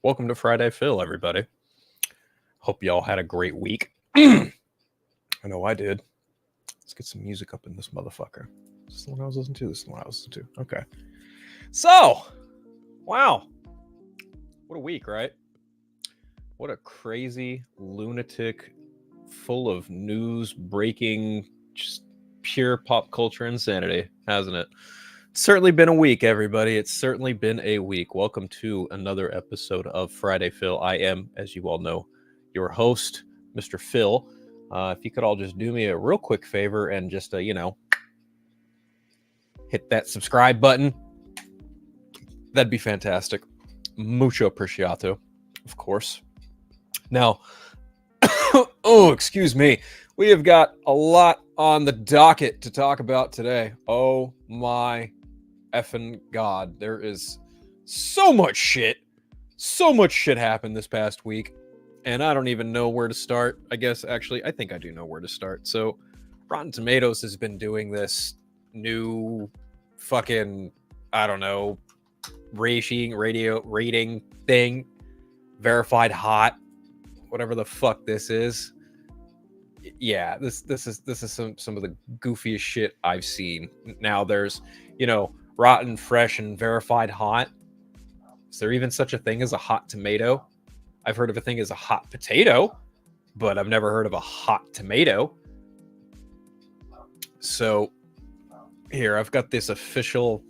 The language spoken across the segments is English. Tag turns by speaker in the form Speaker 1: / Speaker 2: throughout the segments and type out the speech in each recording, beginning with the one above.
Speaker 1: Welcome to Friday Phil, everybody. Hope y'all had a great week. I know I did. Let's get some music up in this motherfucker. This is the one I was listening to. This is the one I was listening to. Okay. So, wow. What a week, right? What a crazy, lunatic, full of news, breaking, just pure pop culture insanity, hasn't it? It's certainly been a week, everybody. It's certainly been a week. Welcome to another episode of Friday Phil. I am, as you all know, your host, Mr. Phil. If you could all just do me a real quick favor and just, hit that subscribe button, that'd be fantastic. Mucho apreciato, of course. Now, excuse me. We have got a lot on the docket to talk about today. Oh my effing God. There is so much shit happened this past week, and I don't even know where to start. I think I do know where to start. So Rotten Tomatoes has been doing this new fucking, I don't know, rating thing, verified hot, whatever the fuck this is. Yeah, this is some of the goofiest shit I've seen. Now there's, rotten, fresh, and verified hot. Is there even such a thing as a hot tomato? I've heard of a thing as a hot potato, but I've never heard of a hot tomato. So here, I've got this official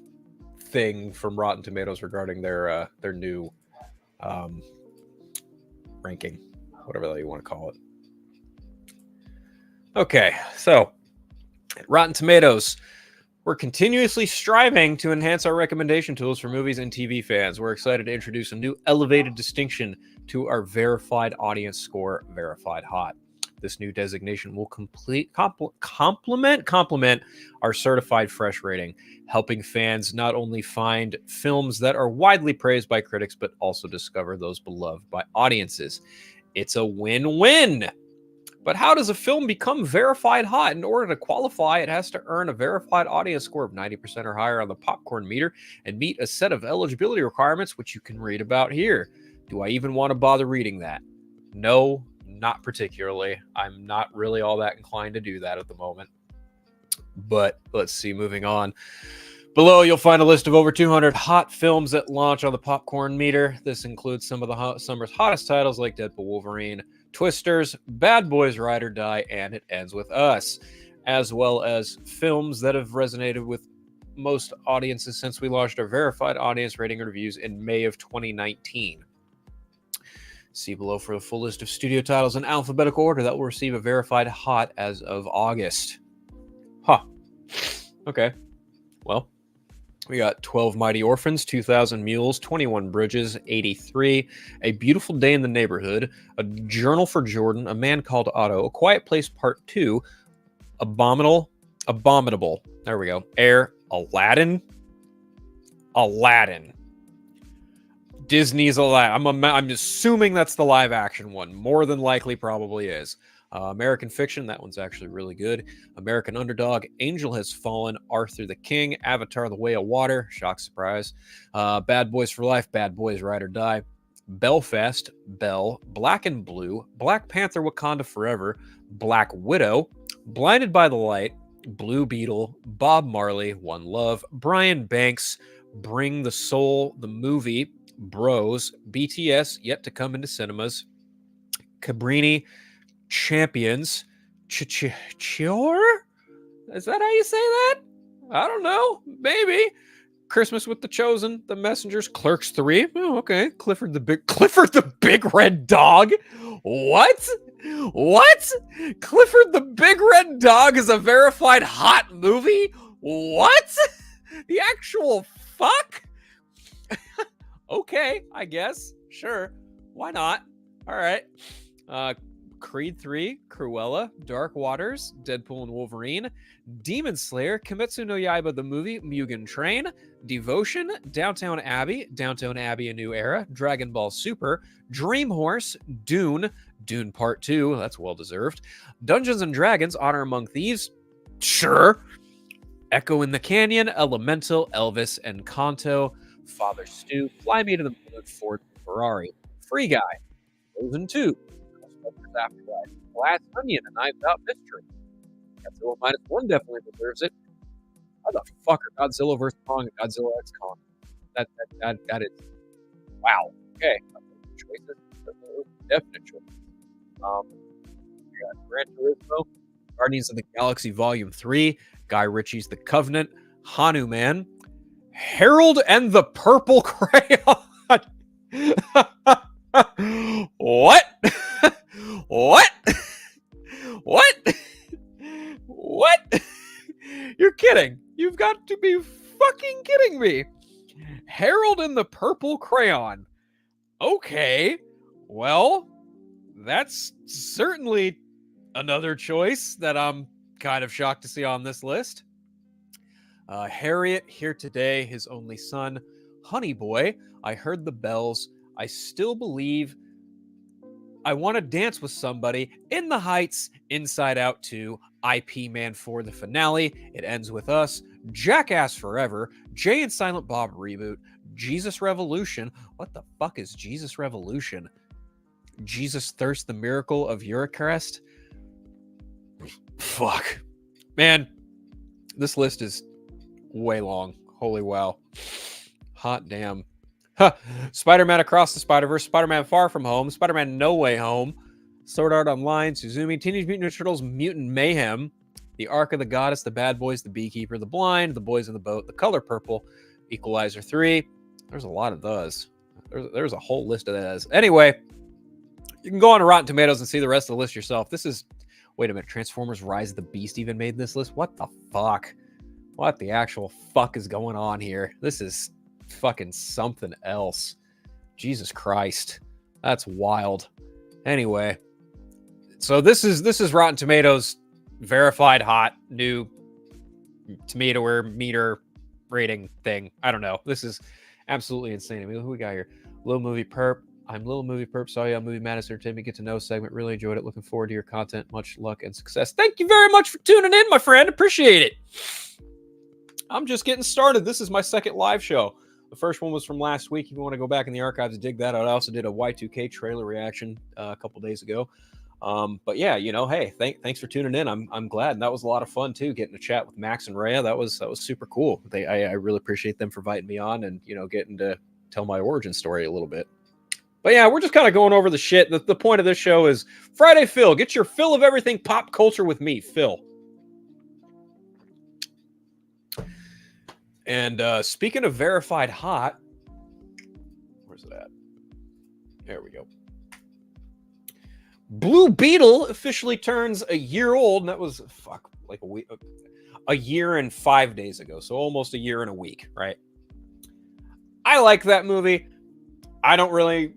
Speaker 1: thing from Rotten Tomatoes regarding their new ranking, whatever the hell you want to call it. Okay, so Rotten Tomatoes, we're continuously striving to enhance our recommendation tools for movies and TV fans. We're excited to introduce a new elevated distinction to our verified audience score, Verified Hot. This new designation will complement our certified fresh rating, helping fans not only find films that are widely praised by critics, but also discover those beloved by audiences. It's a win-win. But how does a film become verified hot? In order to qualify, it has to earn a verified audience score of 90% or higher on the popcorn meter and meet a set of eligibility requirements, which you can read about here. Do I even want to bother reading that? No, not particularly. I'm not really all that inclined to do that at the moment. But let's see, moving on. Below, you'll find a list of over 200 hot films that launch on the popcorn meter. This includes some of the summer's hottest titles like Deadpool, Wolverine, Twisters, Bad Boys, Ride or Die, and It Ends With Us, as well as films that have resonated with most audiences since we launched our verified audience rating reviews in May of 2019. See below for the full list of studio titles in alphabetical order that will receive a verified hot as of August. Okay. Well, we got 12 Mighty Orphans, 2,000 Mules, 21 Bridges, 83, A Beautiful Day in the Neighborhood, A Journal for Jordan, A Man Called Otto, A Quiet Place Part 2, Abominable, there we go, Air, Aladdin, Disney's Aladdin, I'm assuming that's the live action one, more than likely probably is. American Fiction, that one's actually really good. American Underdog, Angel Has Fallen, Arthur the King, Avatar The Way of Water, shock surprise, Bad Boys for Life, Bad Boys Ride or Die, Belfast, Belle, Black and Blue, Black Panther Wakanda Forever, Black Widow, Blinded by the Light, Blue Beetle, Bob Marley, One Love, Brian Banks, Bring the Soul, the movie, Bros, BTS, yet to come into cinemas, Cabrini, Champions, Chior? Is that how you say that? I don't know. Maybe. Christmas with the Chosen, The Messengers, Clerks 3. Oh, okay. Clifford the Big Red Dog. What? Clifford the Big Red Dog is a verified hot movie? What? The actual fuck? Okay, I guess. Sure. Why not? All right. Creed 3, Cruella, Dark Waters, Deadpool and Wolverine, Demon Slayer, Kimetsu no Yaiba the movie, Mugen Train, Devotion, Downtown Abbey, A New Era, Dragon Ball Super, Dream Horse, Dune Part 2, that's well deserved, Dungeons and Dragons, Honor Among Thieves, sure, Echo in the Canyon, Elemental, Elvis, Encanto, Father Stew, Fly Me to the Moon, Ford Ferrari, Free Guy, Frozen 2, Ghostbusters Afterlife, Glass Onion, and Knives Out Mystery. Godzilla Minus One definitely deserves it. How the fuck are Godzilla vs. Kong and Godzilla X Kong? That is wow. Okay, choices, definite choices. We got Gran Turismo, Guardians of the Galaxy Volume 3, Guy Ritchie's The Covenant, Hanuman, Harold and the Purple Crayon. What? What? What? What? You're kidding. You've got to be fucking kidding me. Harold and the Purple Crayon. Okay. Well, that's certainly another choice that I'm kind of shocked to see on this list. Harriet, Here Today, His Only Son, Honey Boy, I Heard the Bells, I Still Believe, I Want to Dance with Somebody, In the Heights, Inside Out 2, IP Man 4, the finale, It Ends With Us, Jackass Forever, Jay and Silent Bob Reboot, Jesus Revolution. What the fuck is Jesus Revolution? Jesus Thirst, the Miracle of Eucharist? Fuck. Man, this list is way long. Holy wow. Hot damn. Huh. Spider-Man Across the Spider-Verse, Spider-Man Far From Home, Spider-Man No Way Home, Sword Art Online, Suzumi, Teenage Mutant Ninja Turtles, Mutant Mayhem, The Ark of the Goddess, The Bad Boys, The Beekeeper, The Blind, The Boys in the Boat, The Color Purple, Equalizer 3. There's a lot of those. There's a whole list of those. Anyway, you can go on to Rotten Tomatoes and see the rest of the list yourself. This is... Wait a minute. Transformers Rise of the Beast even made this list? What the fuck? What the actual fuck is going on here? This is fucking something else. Jesus Christ. That's wild. Anyway. So this is Rotten Tomatoes verified hot new tomato meter rating thing. I don't know. This is absolutely insane. I mean, who we got here? Little Movie Perp. I'm Little Movie Perp. Saw you on Movie Madness Entertainment Get to Know segment. Really enjoyed it. Looking forward to your content. Much luck and success. Thank you very much for tuning in, my friend. Appreciate it. I'm just getting started. This is my second live show. The first one was from last week. If you want to go back in the archives and dig that out, I also did a Y2K trailer reaction a couple days ago. But yeah, you know, hey, thanks for tuning in. I'm glad, and that was a lot of fun too. Getting to chat with Max and Rhea, that was super cool. I really appreciate them for inviting me on, and you know, getting to tell my origin story a little bit. But yeah, we're just kind of going over the shit. The point of this show is Friday Phil. Get your fill of everything pop culture with me, Phil. And speaking of verified hot, where's it at? There we go. Blue Beetle officially turns a year old, and that was like a year and 5 days ago, so almost a year and a week, right? I like that movie. I don't really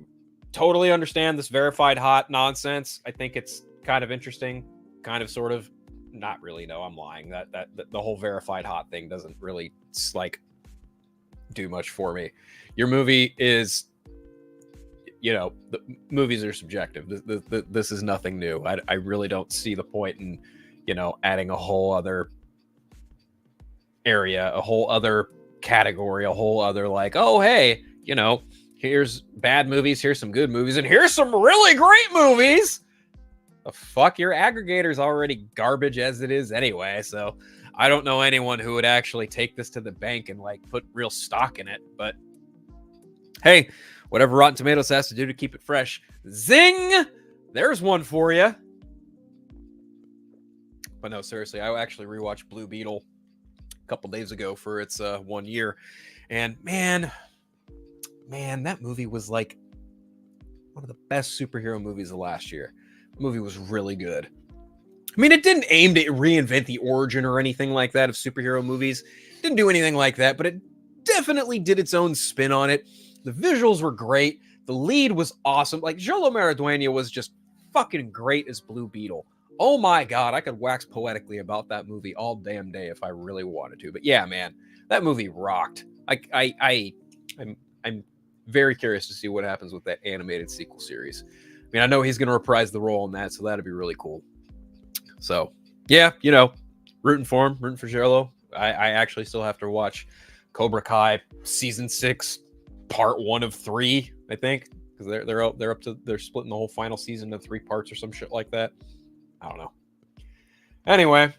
Speaker 1: totally understand this verified hot nonsense. I think it's kind of interesting, kind of sort of. Not really. No, I'm lying. That the whole verified hot thing doesn't really like do much for me. Your movie is, you know, the movies are subjective. This is nothing new. I really don't see the point in, you know, adding a whole other area, a whole other category, a whole other like, oh hey, you know, here's bad movies, here's some good movies, and here's some really great movies. The fuck, your aggregator's already garbage as it is anyway, so I don't know anyone who would actually take this to the bank and like put real stock in it, but hey, whatever Rotten Tomatoes has to do to keep it fresh. Zing! There's one for you. But no, seriously, I actually rewatched Blue Beetle a couple days ago for its 1 year, and man, that movie was like one of the best superhero movies of last year. The movie was really good. I mean, it didn't aim to reinvent the origin or anything like that of superhero movies. It didn't do anything like that, but it definitely did its own spin on it. The visuals were great. The lead was awesome. Like, Jolo Maridueña was just fucking great as Blue Beetle. Oh my God, I could wax poetically about that movie all damn day if I really wanted to. But yeah, man, that movie rocked. I'm very curious to see what happens with that animated sequel series. I mean, I know he's going to reprise the role in that, so that'd be really cool. So, yeah, you know, rooting for him, rooting for Jolo. I actually still have to watch Cobra Kai season 6, part 1 of 3, I think, because they're splitting the whole final season into 3 parts or some shit like that. I don't know. Anyway,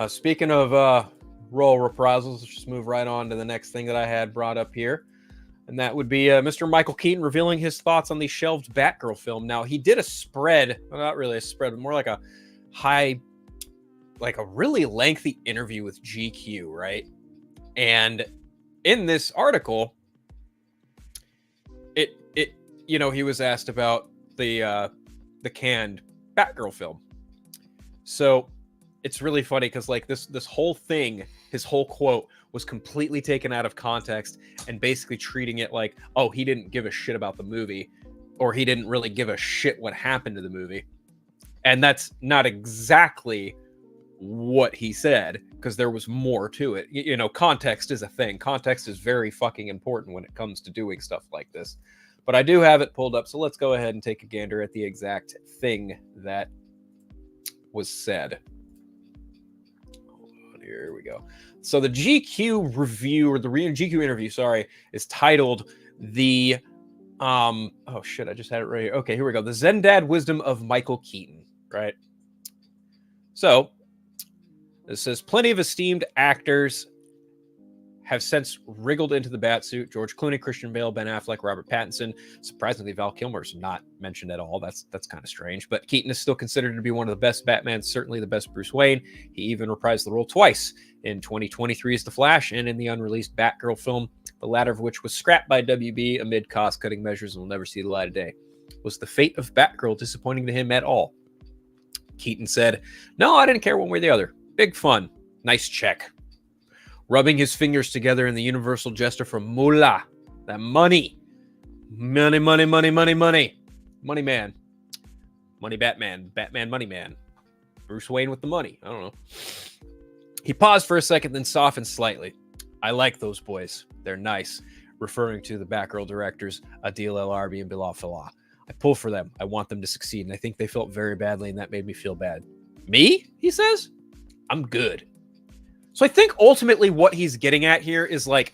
Speaker 1: speaking of role reprisals, let's just move right on to the next thing that I had brought up here. And that would be Mr. Michael Keaton revealing his thoughts on the shelved Batgirl film. Now, he did a spread, well, not really a spread, but more like a really lengthy interview with GQ, right? And in this article, he was asked about the canned Batgirl film. So it's really funny because like this whole thing, his whole quote was completely taken out of context and basically treating it like, oh, he didn't give a shit about the movie, or he didn't really give a shit what happened to the movie. And that's not exactly what he said, because there was more to it. Context is a thing. Context is very fucking important when it comes to doing stuff like this. But I do have it pulled up, so let's go ahead and take a gander at the exact thing that was said. Here we go. So the GQ review, or the GQ interview, is titled the oh shit, I just had it right here. Okay, here we go. The Zen Dad Wisdom of Michael Keaton, right? So this says plenty of esteemed actors have since wriggled into the Batsuit. George Clooney, Christian Bale, Ben Affleck, Robert Pattinson. Surprisingly, Val Kilmer's not mentioned at all. That's kind of strange. But Keaton is still considered to be one of the best Batmans, certainly the best Bruce Wayne. He even reprised the role twice, in 2023 as The Flash and in the unreleased Batgirl film, the latter of which was scrapped by WB amid cost-cutting measures and will never see the light of day. Was the fate of Batgirl disappointing to him at all? Keaton said, "No, I didn't care one way or the other. Big fun. Nice check." Rubbing his fingers together in the universal gesture from moolah, that money. Money, money, money, money, money. Money man. Money Batman. Batman money man. Bruce Wayne with the money. I don't know. He paused for a second, then softened slightly. "I like those boys. They're nice," referring to the Batgirl directors Adil El Arbi and Bilal Fallah. "I pull for them. I want them to succeed, and I think they felt very badly, and that made me feel bad." Me? He says. "I'm good." So I think ultimately what he's getting at here is like,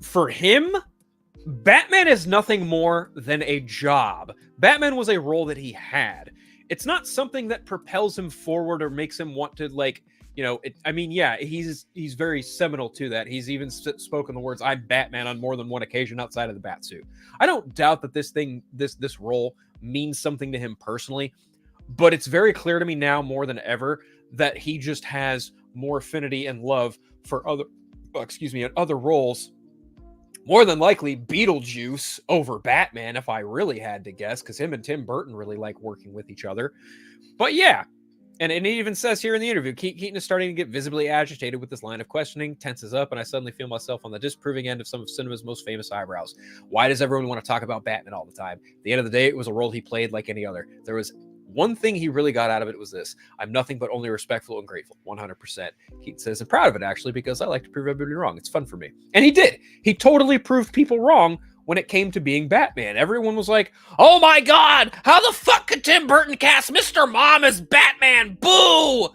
Speaker 1: for him, Batman is nothing more than a job. Batman was a role that he had. It's not something that propels him forward or makes him want to he's very seminal to that. He's even spoken the words, "I'm Batman," on more than one occasion outside of the Batsuit. I don't doubt that this role means something to him personally, but it's very clear to me now more than ever that he just has more affinity and love for other roles. More than likely Beetlejuice over Batman, if I really had to guess, because him and Tim Burton really like working with each other. But yeah, and it even says here in the interview, Keaton is starting to get visibly agitated with this line of questioning, tenses up, and I suddenly feel myself on the disproving end of some of cinema's most famous eyebrows. Why does everyone want to talk about Batman all the time? At the end of the day, it was a role he played like any other. There was one thing he really got out of it, was this: "I'm nothing but only respectful and grateful." 100%. Keaton says, "I'm proud of it, actually, because I like to prove everybody wrong. It's fun for me." And he did. He totally proved people wrong when it came to being Batman. Everyone was like, "Oh my God, how the fuck could Tim Burton cast Mr. Mom as Batman? Boo!"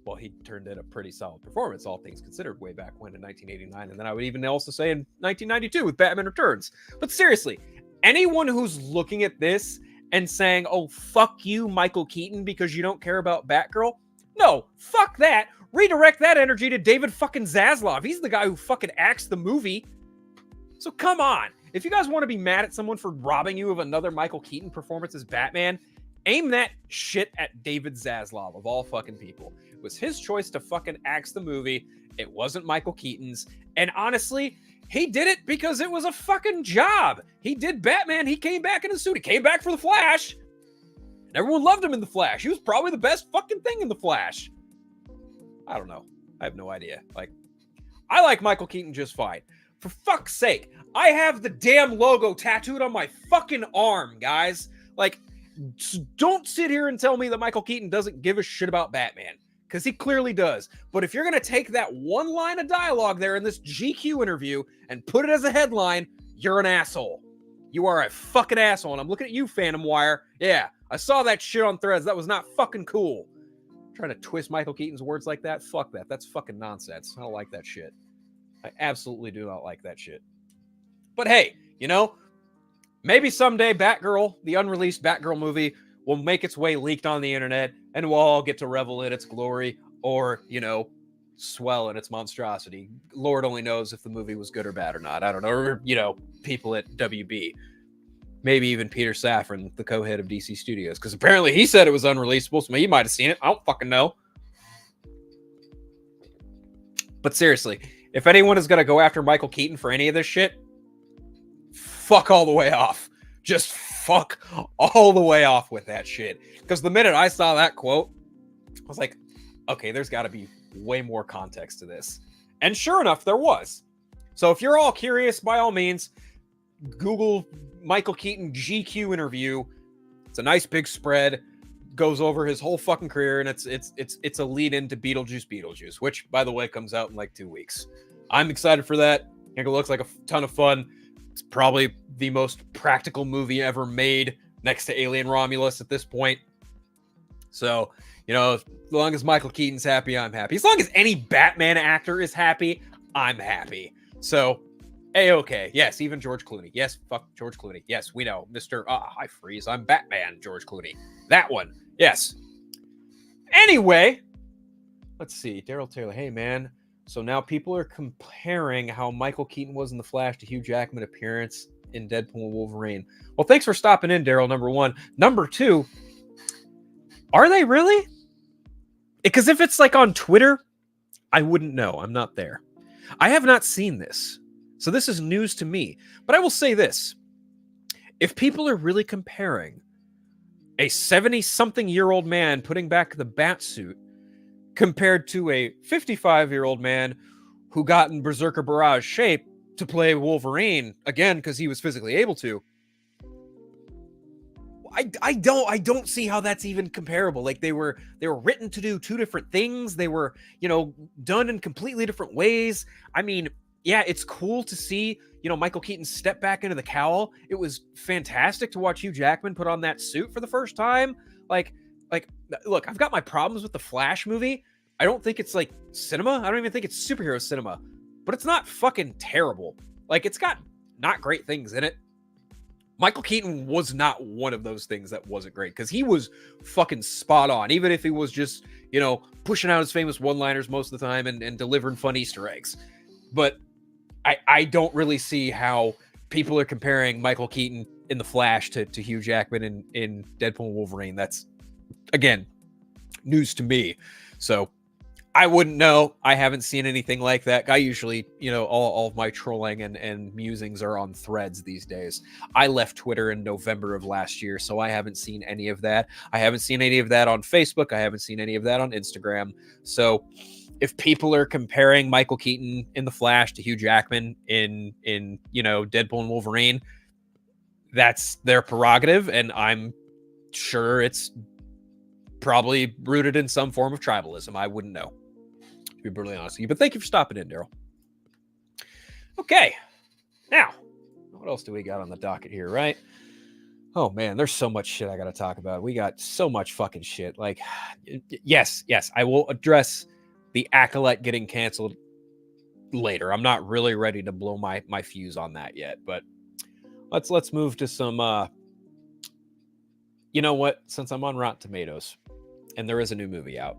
Speaker 1: Well, he turned in a pretty solid performance, all things considered, way back when in 1989. And then I would even also say in 1992 with Batman Returns. But seriously, anyone who's looking at this and saying, "Oh, fuck you, Michael Keaton, because you don't care about Batgirl," no, fuck that. Redirect that energy to David fucking Zaslav. He's the guy who fucking acts the movie. So come on. If you guys want to be mad at someone for robbing you of another Michael Keaton performance as Batman, aim that shit at David Zaslav, of all fucking people. It was his choice to fucking axe the movie. It wasn't Michael Keaton's. And honestly, he did it because it was a fucking job. He did Batman. He came back in a suit. He came back for The Flash. And everyone loved him in The Flash. He was probably the best fucking thing in The Flash. I don't know. I have no idea. I like Michael Keaton just fine. For fuck's sake, I have the damn logo tattooed on my fucking arm, guys. Don't sit here and tell me that Michael Keaton doesn't give a shit about Batman, because he clearly does. But if you're going to take that one line of dialogue there in this GQ interview and put it as a headline, you're an asshole. You are a fucking asshole. And I'm looking at you, Phantom Wire. Yeah, I saw that shit on Threads. That was not fucking cool. trying to twist Michael Keaton's words like that. Fuck that. That's fucking nonsense. I don't like that shit. I absolutely do not like that shit. But hey, maybe someday Batgirl, the unreleased Batgirl movie, will make its way leaked on the internet and we'll all get to revel in its glory or, swell in its monstrosity. Lord only knows if the movie was good or bad or not. I don't know. Or, people at WB. Maybe even Peter Safran, the co-head of DC Studios, because apparently he said it was unreleasable, so he might have seen it. I don't fucking know. But seriously, if anyone is going to go after Michael Keaton for any of this shit, fuck all the way off. Just fuck all the way off with that shit. Because the minute I saw that quote, I was like, okay, there's got to be way more context to this. And sure enough, there was. So if you're all curious, by all means, Google Michael Keaton GQ interview. It's a nice big spread, goes over his whole fucking career, and it's a lead into Beetlejuice, which, by the way, comes out in like 2 weeks. I'm excited for that. I think it looks like a ton of fun. It's probably the most practical movie ever made, next to Alien Romulus at this point. So, as long as Michael Keaton's happy, I'm happy. As long as any Batman actor is happy, I'm happy. So, A-okay. Yes, even George Clooney. Yes, fuck George Clooney. Yes, we know. Mr. I freeze. I'm Batman, George Clooney. That one. Yes. Anyway, let's see. Daryl Taylor. Hey, man. So now people are comparing how Michael Keaton was in The Flash to Hugh Jackman appearance in Deadpool and Wolverine. Well, thanks for stopping in, Daryl, number one. Number two, are they really? Because if it's like on Twitter, I wouldn't know. I'm not there. I have not seen this. So this is news to me. But I will say this. If people are really comparing a 70-something-year-old man putting back the bat suit compared to a 55-year-old man who got in Berserker Barrage shape to play Wolverine, again, because he was physically able to, I don't see how that's even comparable. Like they were written to do two different things. They were, done in completely different ways. I mean, yeah, it's cool to see, Michael Keaton step back into the cowl. It was fantastic to watch Hugh Jackman put on that suit for the first time. Like, look, I've got my problems with the Flash movie. I don't think it's like cinema. I don't even think it's superhero cinema, but it's not fucking terrible. Like, it's got not great things in it. Michael Keaton was not one of those things that wasn't great, because he was fucking spot on, even if he was just, pushing out his famous one-liners most of the time and delivering fun Easter eggs. But I don't really see how people are comparing Michael Keaton in The Flash to Hugh Jackman in Deadpool and Wolverine. That's, again, news to me. So I wouldn't know. I haven't seen anything like that. I usually, all of my trolling and musings are on Threads these days. I left Twitter in November of last year, so I haven't seen any of that. I haven't seen any of that on Facebook. I haven't seen any of that on Instagram. So if people are comparing Michael Keaton in The Flash to Hugh Jackman in Deadpool and Wolverine, that's their prerogative, and I'm sure it's probably rooted in some form of tribalism. I wouldn't know, to be brutally honest with you. But thank you for stopping in, Daryl. Okay. Now, what else do we got on the docket here, right? Oh, man, there's so much shit I got to talk about. We got so much fucking shit. Like, yes, I will address the Acolyte getting canceled later. I'm not really ready to blow my fuse on that yet, but let's move to some, you know what? Since I'm on Rotten Tomatoes, and there is a new movie out,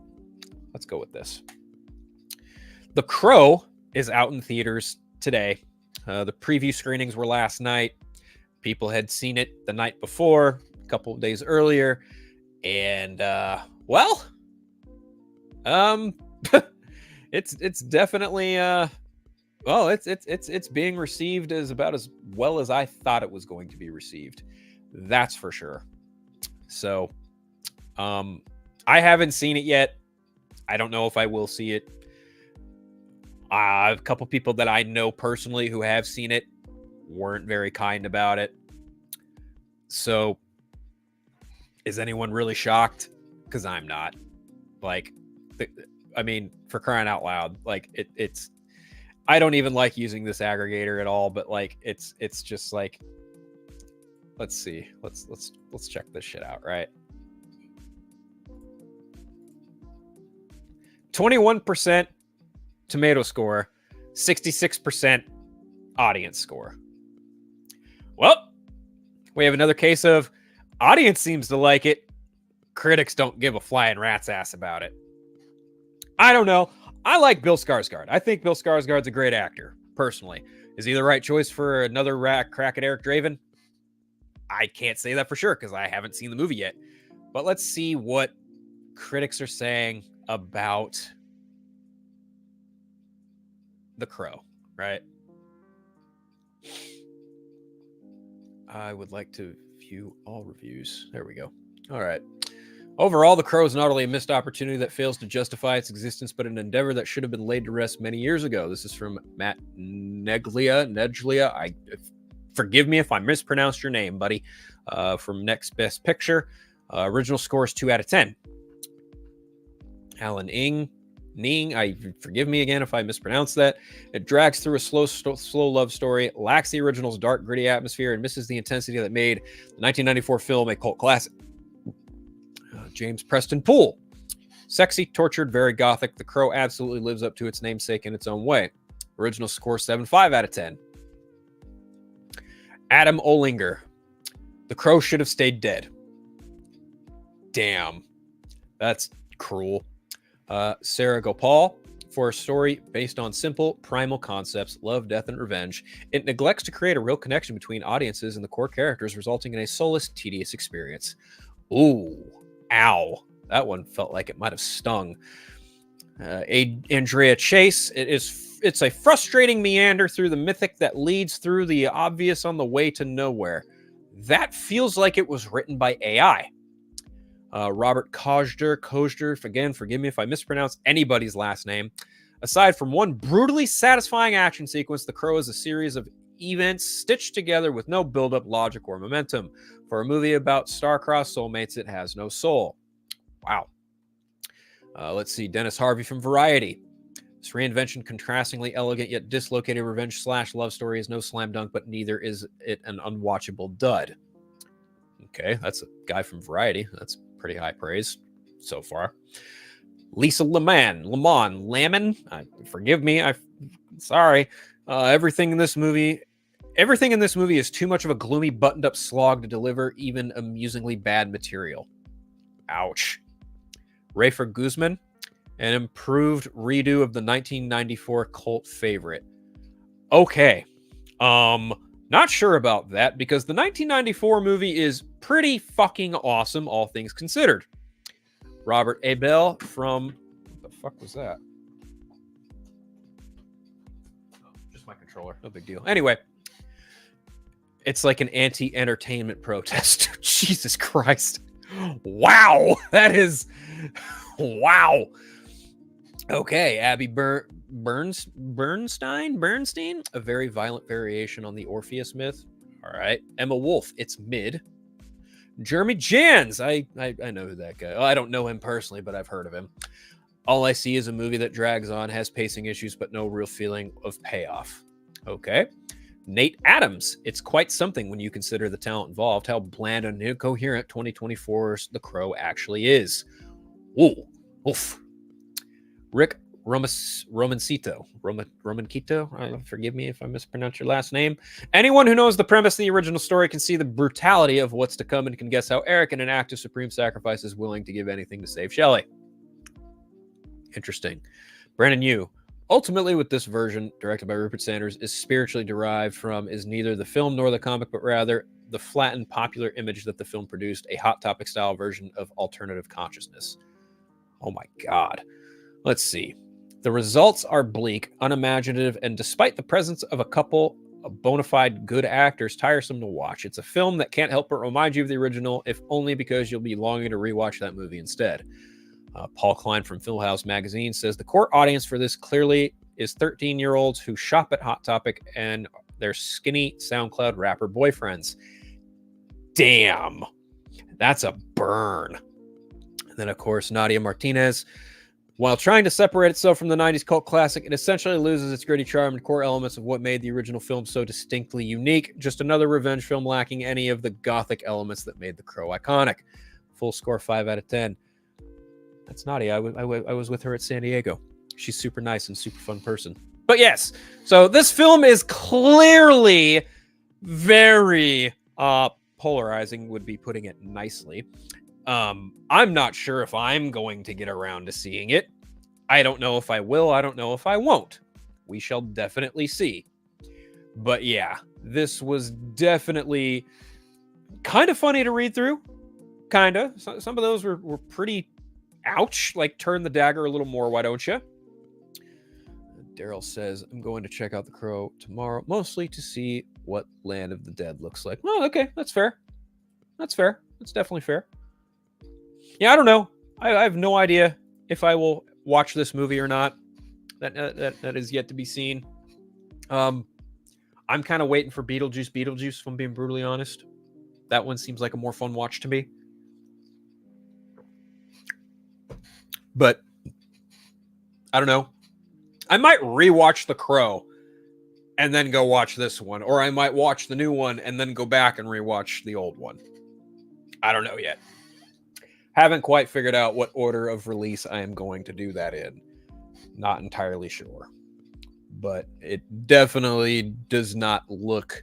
Speaker 1: let's go with this. The Crow is out in theaters today. The preview screenings were last night. People had seen it the night before, a couple of days earlier, and it's definitely it's being received as about as well as I thought it was going to be received. That's for sure. So, I haven't seen it yet. I don't know if I will see it. A couple people that I know personally who have seen it weren't very kind about it. So, is anyone really shocked? Because I'm not. Like, I mean, for crying out loud, like it's. I don't even like using this aggregator at all, but like it's just like. Let's see. Let's check this shit out, right? 21% tomato score, 66% audience score. Well, we have another case of audience seems to like it. Critics don't give a flying rat's ass about it. I don't know. I like Bill Skarsgård. I think Bill Skarsgård's a great actor, personally. Is he the right choice for another crack at Eric Draven? I can't say that for sure because I haven't seen the movie yet. But let's see what critics are saying about The Crow, right? I would like to view all reviews. There we go. All right. Overall, The Crow is not only a missed opportunity that fails to justify its existence, but an endeavor that should have been laid to rest many years ago. This is from Matt Neglia. Forgive me if I mispronounced your name, buddy. From Next Best Picture. Original score is 2 out of 10. Alan Ning, forgive me again if I mispronounced that. It drags through a slow love story, lacks the original's dark, gritty atmosphere, and misses the intensity that made the 1994 film a cult classic. James Preston Poole. Sexy, tortured, very gothic. The Crow absolutely lives up to its namesake in its own way. Original score 7.5 out of 10. Adam Olinger. The Crow should have stayed dead. Damn. That's cruel. Sarah Gopal. For a story based on simple, primal concepts, love, death, and revenge, it neglects to create a real connection between audiences and the core characters, resulting in a soulless, tedious experience. Ooh. Ow. That one felt like it might have stung. Andrea Chase. It's a frustrating meander through the mythic that leads through the obvious on the way to nowhere. That feels like it was written by AI. Robert Kojder, again, forgive me if I mispronounce anybody's last name. Aside from one brutally satisfying action sequence, The Crow is a series of events stitched together with no build-up, logic, or momentum. For a movie about star-crossed soulmates, it has no soul. Wow. Let's see. Dennis Harvey from Variety. This reinvention, contrastingly elegant yet dislocated revenge/love story is no slam dunk, but neither is it an unwatchable dud. Okay, that's a guy from Variety. That's pretty high praise so far. Lisa Lamon, forgive me. Sorry. Everything in this movie is too much of a gloomy, buttoned-up slog to deliver even amusingly bad material. Ouch. Rafer Guzman, an improved redo of the 1994 cult favorite. Okay. Not sure about that because the 1994 movie is pretty fucking awesome, all things considered. Robert Abel from... What the fuck was that? Oh, just my controller. No big deal. Anyway. It's like an anti-entertainment protest. Jesus Christ. Wow. That is... Wow. Okay. Abby Bernstein, a very violent variation on the Orpheus myth. All right. Emma Wolf, it's mid. Jeremy Jans, I know who that guy. Well, I don't know him personally, but I've heard of him. All I See is a movie that drags on, has pacing issues, but no real feeling of payoff. Okay. Nate Adams, it's quite something when you consider the talent involved, how bland and incoherent 2024's The Crow actually is. Ooh, oof. Rick Romancito. Forgive me if I mispronounce your last name. Anyone who knows the premise of the original story can see the brutality of what's to come and can guess how Eric, in an act of supreme sacrifice, is willing to give anything to save Shelley. Interesting. Brandon Yu. Ultimately, with this version, directed by Rupert Sanders, is spiritually derived from is neither the film nor the comic, but rather the flattened popular image that the film produced, a Hot Topic style version of alternative consciousness. Oh my God. Let's see. The results are bleak, unimaginative, and despite the presence of a couple of bona fide good actors, tiresome to watch. It's a film that can't help but remind you of the original, if only because you'll be longing to rewatch that movie instead. Paul Klein from Philhouse Magazine says the core audience for this clearly is 13-year-olds who shop at Hot Topic and their skinny SoundCloud rapper boyfriends. Damn, that's a burn. And then, of course, Nadia Martinez. While trying to separate itself from the 90s cult classic, it essentially loses its gritty charm and core elements of what made the original film so distinctly unique. Just another revenge film lacking any of the gothic elements that made The Crow iconic. Full score 5 out of 10. That's naughty. I was with her at San Diego. She's super nice and super fun person. But yes, so this film is clearly very polarizing, would be putting it nicely. I'm not sure if I'm going to get around to seeing it. I don't know if I will. I don't know if I won't. We shall definitely see. But yeah, this was definitely kind of funny to read through. Kind of. Some of those were pretty ouch. Like, turn the dagger a little more, why don't you? Daryl says, I'm going to check out The Crow tomorrow, mostly to see what Land of the Dead looks like. Oh, okay. That's fair. That's fair. That's definitely fair. Yeah, I don't know. I have no idea if I will watch this movie or not. That is yet to be seen. I'm kind of waiting for Beetlejuice, if I'm being brutally honest. That one seems like a more fun watch to me. But I don't know. I might rewatch The Crow and then go watch this one. Or I might watch the new one and then go back and rewatch the old one. I don't know yet. Haven't quite figured out what order of release I am going to do that in. Not entirely sure. But it definitely does not look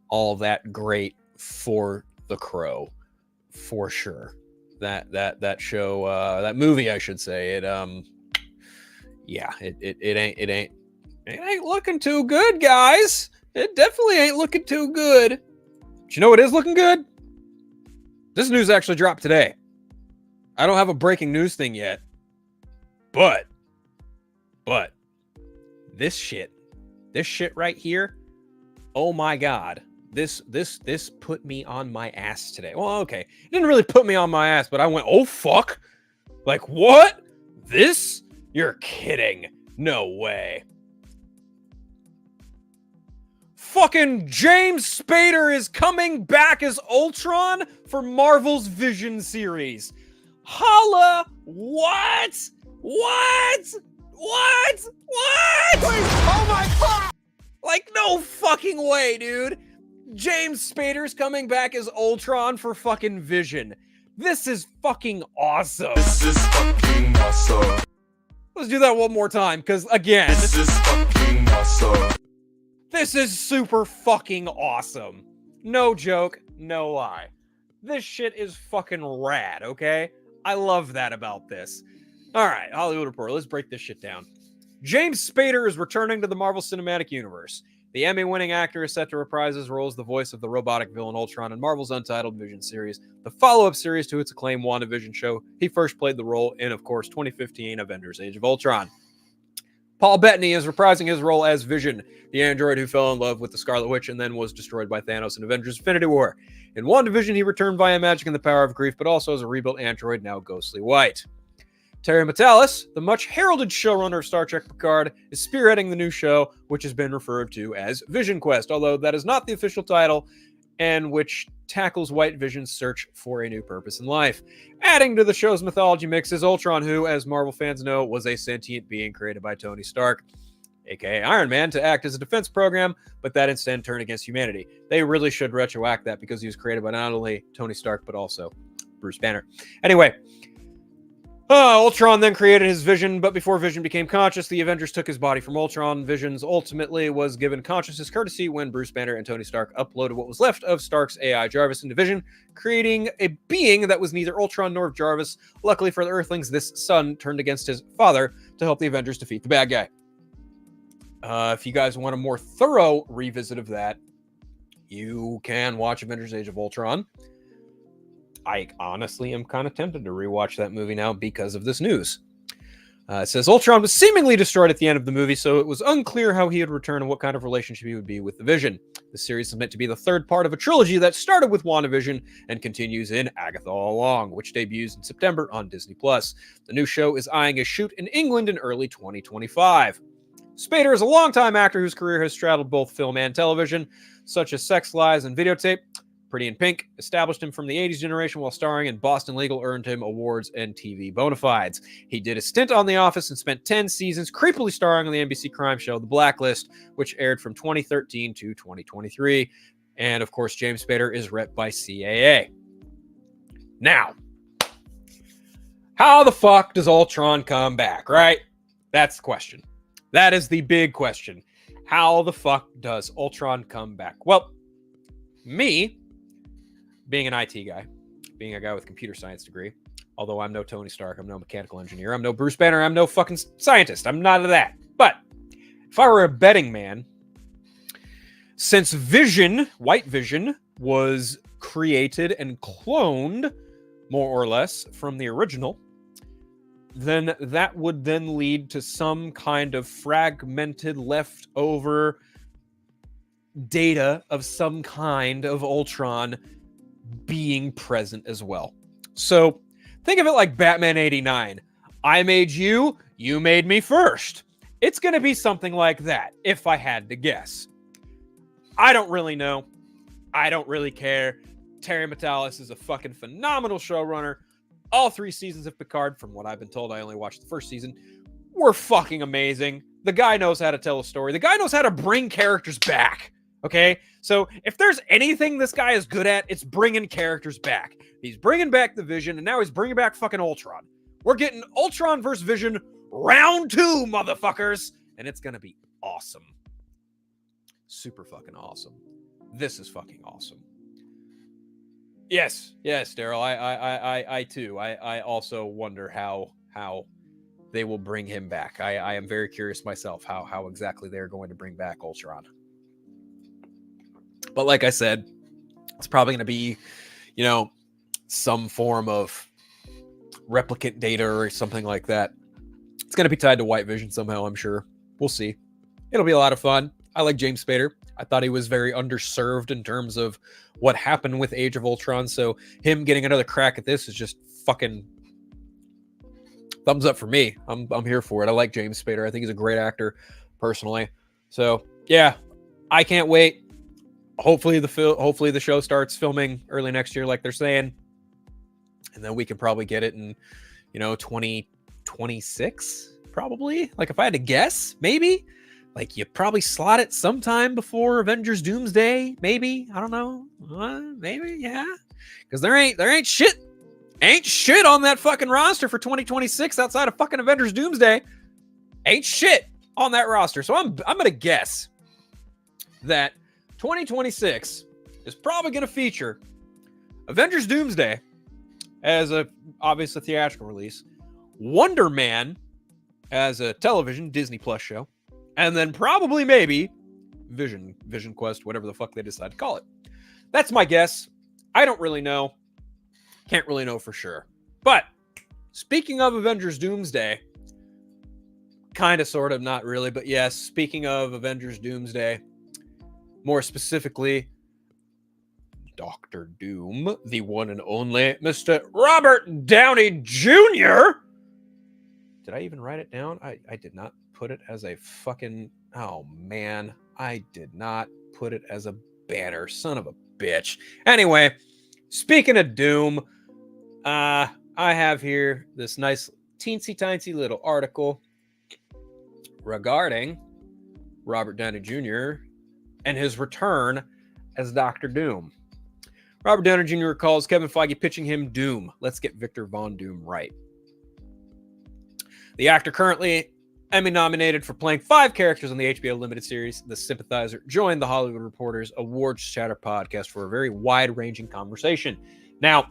Speaker 1: all that great for The Crow. For sure. That show, that movie, I should say, it ain't looking too good, guys. It definitely ain't looking too good. But you know what is looking good? This news actually dropped today. I don't have a breaking news thing yet. But this shit right here, oh my God. This put me on my ass today. Well, okay. It didn't really put me on my ass, but I went, oh fuck. Like, what? This? You're kidding. No way. Fucking James Spader is coming back as Ultron for Marvel's Vision series. Holla! What? What? What? What? Wait, oh my God! Like, no fucking way, dude. James Spader's coming back as Ultron for fucking Vision. This is fucking awesome.
Speaker 2: This is fucking awesome.
Speaker 1: Let's do that one more time, because again,
Speaker 2: This is fucking awesome.
Speaker 1: this is super fucking awesome. No joke, no lie. This shit is fucking rad, okay? I love that about this. Alright, Hollywood Reporter, let's break this shit down. James Spader is returning to the Marvel Cinematic Universe. The Emmy-winning actor is set to reprise his role as the voice of the robotic villain Ultron in Marvel's Untitled Vision series, the follow-up series to its acclaimed WandaVision show. He first played the role in, of course, 2015 Avengers Age of Ultron. Paul Bettany is reprising his role as Vision, the android who fell in love with the Scarlet Witch and then was destroyed by Thanos in Avengers Infinity War. In WandaVision, he returned via magic and the power of grief, but also as a rebuilt android, now ghostly white. Terry Matalas, the much-heralded showrunner of Star Trek Picard, is spearheading the new show, which has been referred to as Vision Quest, although that is not the official title, and which tackles White Vision's search for a new purpose in life. Adding to the show's mythology mix is Ultron, who, as Marvel fans know, was a sentient being created by Tony Stark, aka Iron Man, to act as a defense program, but that instead turned against humanity. They really should retroact that because he was created by not only Tony Stark, but also Bruce Banner. Anyway, Ultron then created his Vision, but before Vision became conscious, the Avengers took his body from Ultron. Vision's ultimately was given consciousness courtesy when Bruce Banner and Tony Stark uploaded what was left of Stark's AI Jarvis into Vision, creating a being that was neither Ultron nor Jarvis. Luckily for the Earthlings, this son turned against his father to help the Avengers defeat the bad guy. If you guys want a more thorough revisit of that, you can watch Avengers Age of Ultron. I honestly am kind of tempted to rewatch that movie now because of this news. It says Ultron was seemingly destroyed at the end of the movie, so it was unclear how he would return and what kind of relationship he would be with the Vision. The series is meant to be the third part of a trilogy that started with WandaVision and continues in Agatha All Along, which debuts in September on Disney+. The new show is eyeing a shoot in England in early 2025. Spader is a longtime actor whose career has straddled both film and television, such as Sex, Lies, and Videotape. Pretty in Pink established him from the 80s generation while starring in Boston Legal, earned him awards and TV bona fides. He did a stint on The Office and spent 10 seasons creepily starring on the NBC crime show The Blacklist, which aired from 2013 to 2023. And of course, James Spader is rep by CAA. Now, How the fuck does Ultron come back, right? That's the question. That is the big question. How the fuck does Ultron come back? Well, me, being an IT guy, being a guy with a computer science degree, although I'm no Tony Stark, I'm no mechanical engineer, I'm no Bruce Banner, I'm no fucking scientist, I'm none of that. But if I were a betting man, since Vision, White Vision, was created and cloned, more or less, from the original, then that would then lead to some kind of fragmented, leftover data of some kind of Ultron being present as well. So think of it like Batman 89. I made you, you made me first. It's going to be something like that, if I had to guess. I don't really know. I don't really care. Terry Matalas is a fucking phenomenal showrunner. All 3 seasons of Picard, from what I've been told, I only watched the first season, were fucking amazing. The guy knows how to tell a story. The guy knows how to bring characters back. Okay? So if there's anything this guy is good at, it's bringing characters back. He's bringing back the Vision, and now he's bringing back fucking Ultron. We're getting Ultron versus Vision round 2, motherfuckers. And it's going to be awesome. Super fucking awesome. This is fucking awesome. Yes, Daryl. I too. I also wonder how they will bring him back. I am very curious myself how exactly they're going to bring back Ultron. But like I said, it's probably going to be, some form of replicant data or something like that. It's going to be tied to White Vision somehow, I'm sure. We'll see. It'll be a lot of fun. I like James Spader. I thought he was very underserved in terms of what happened with Age of Ultron. So him getting another crack at this is just fucking thumbs up for me. I'm here for it. I like James Spader. I think he's a great actor, personally. So yeah, I can't wait. Hopefully the show starts filming early next year, like they're saying, and then we can probably get it in 2026, probably. Like if I had to guess, maybe. Like, you probably slot it sometime before Avengers Doomsday, maybe. I don't know. Maybe, yeah. Because there ain't shit on that fucking roster for 2026 outside of fucking Avengers Doomsday. Ain't shit on that roster. So I'm going to guess that 2026 is probably going to feature Avengers Doomsday as obviously a theatrical release, Wonder Man as a television Disney Plus show, and then probably maybe Vision Quest, whatever the fuck they decide to call it. That's my guess. I don't really know. Can't really know for sure. But speaking of Avengers Doomsday, kind of, sort of, not really, but yes, speaking of Avengers Doomsday, more specifically, Dr. Doom, the one and only Mr. Robert Downey Jr. Did I even write it down? I did not put it as a fucking... Oh, man. I did not put it as a banner. Son of a bitch. Anyway, speaking of Doom, I have here this nice teensy-tiny little article regarding Robert Downey Jr. and his return as Dr. Doom. Robert Downey Jr. recalls Kevin Feige pitching him Doom. Let's get Victor Von Doom right. The actor, currently Emmy nominated for playing 5 characters on the HBO limited series The Sympathizer, joined the Hollywood Reporter's Awards Chatter podcast for a very wide-ranging conversation. Now,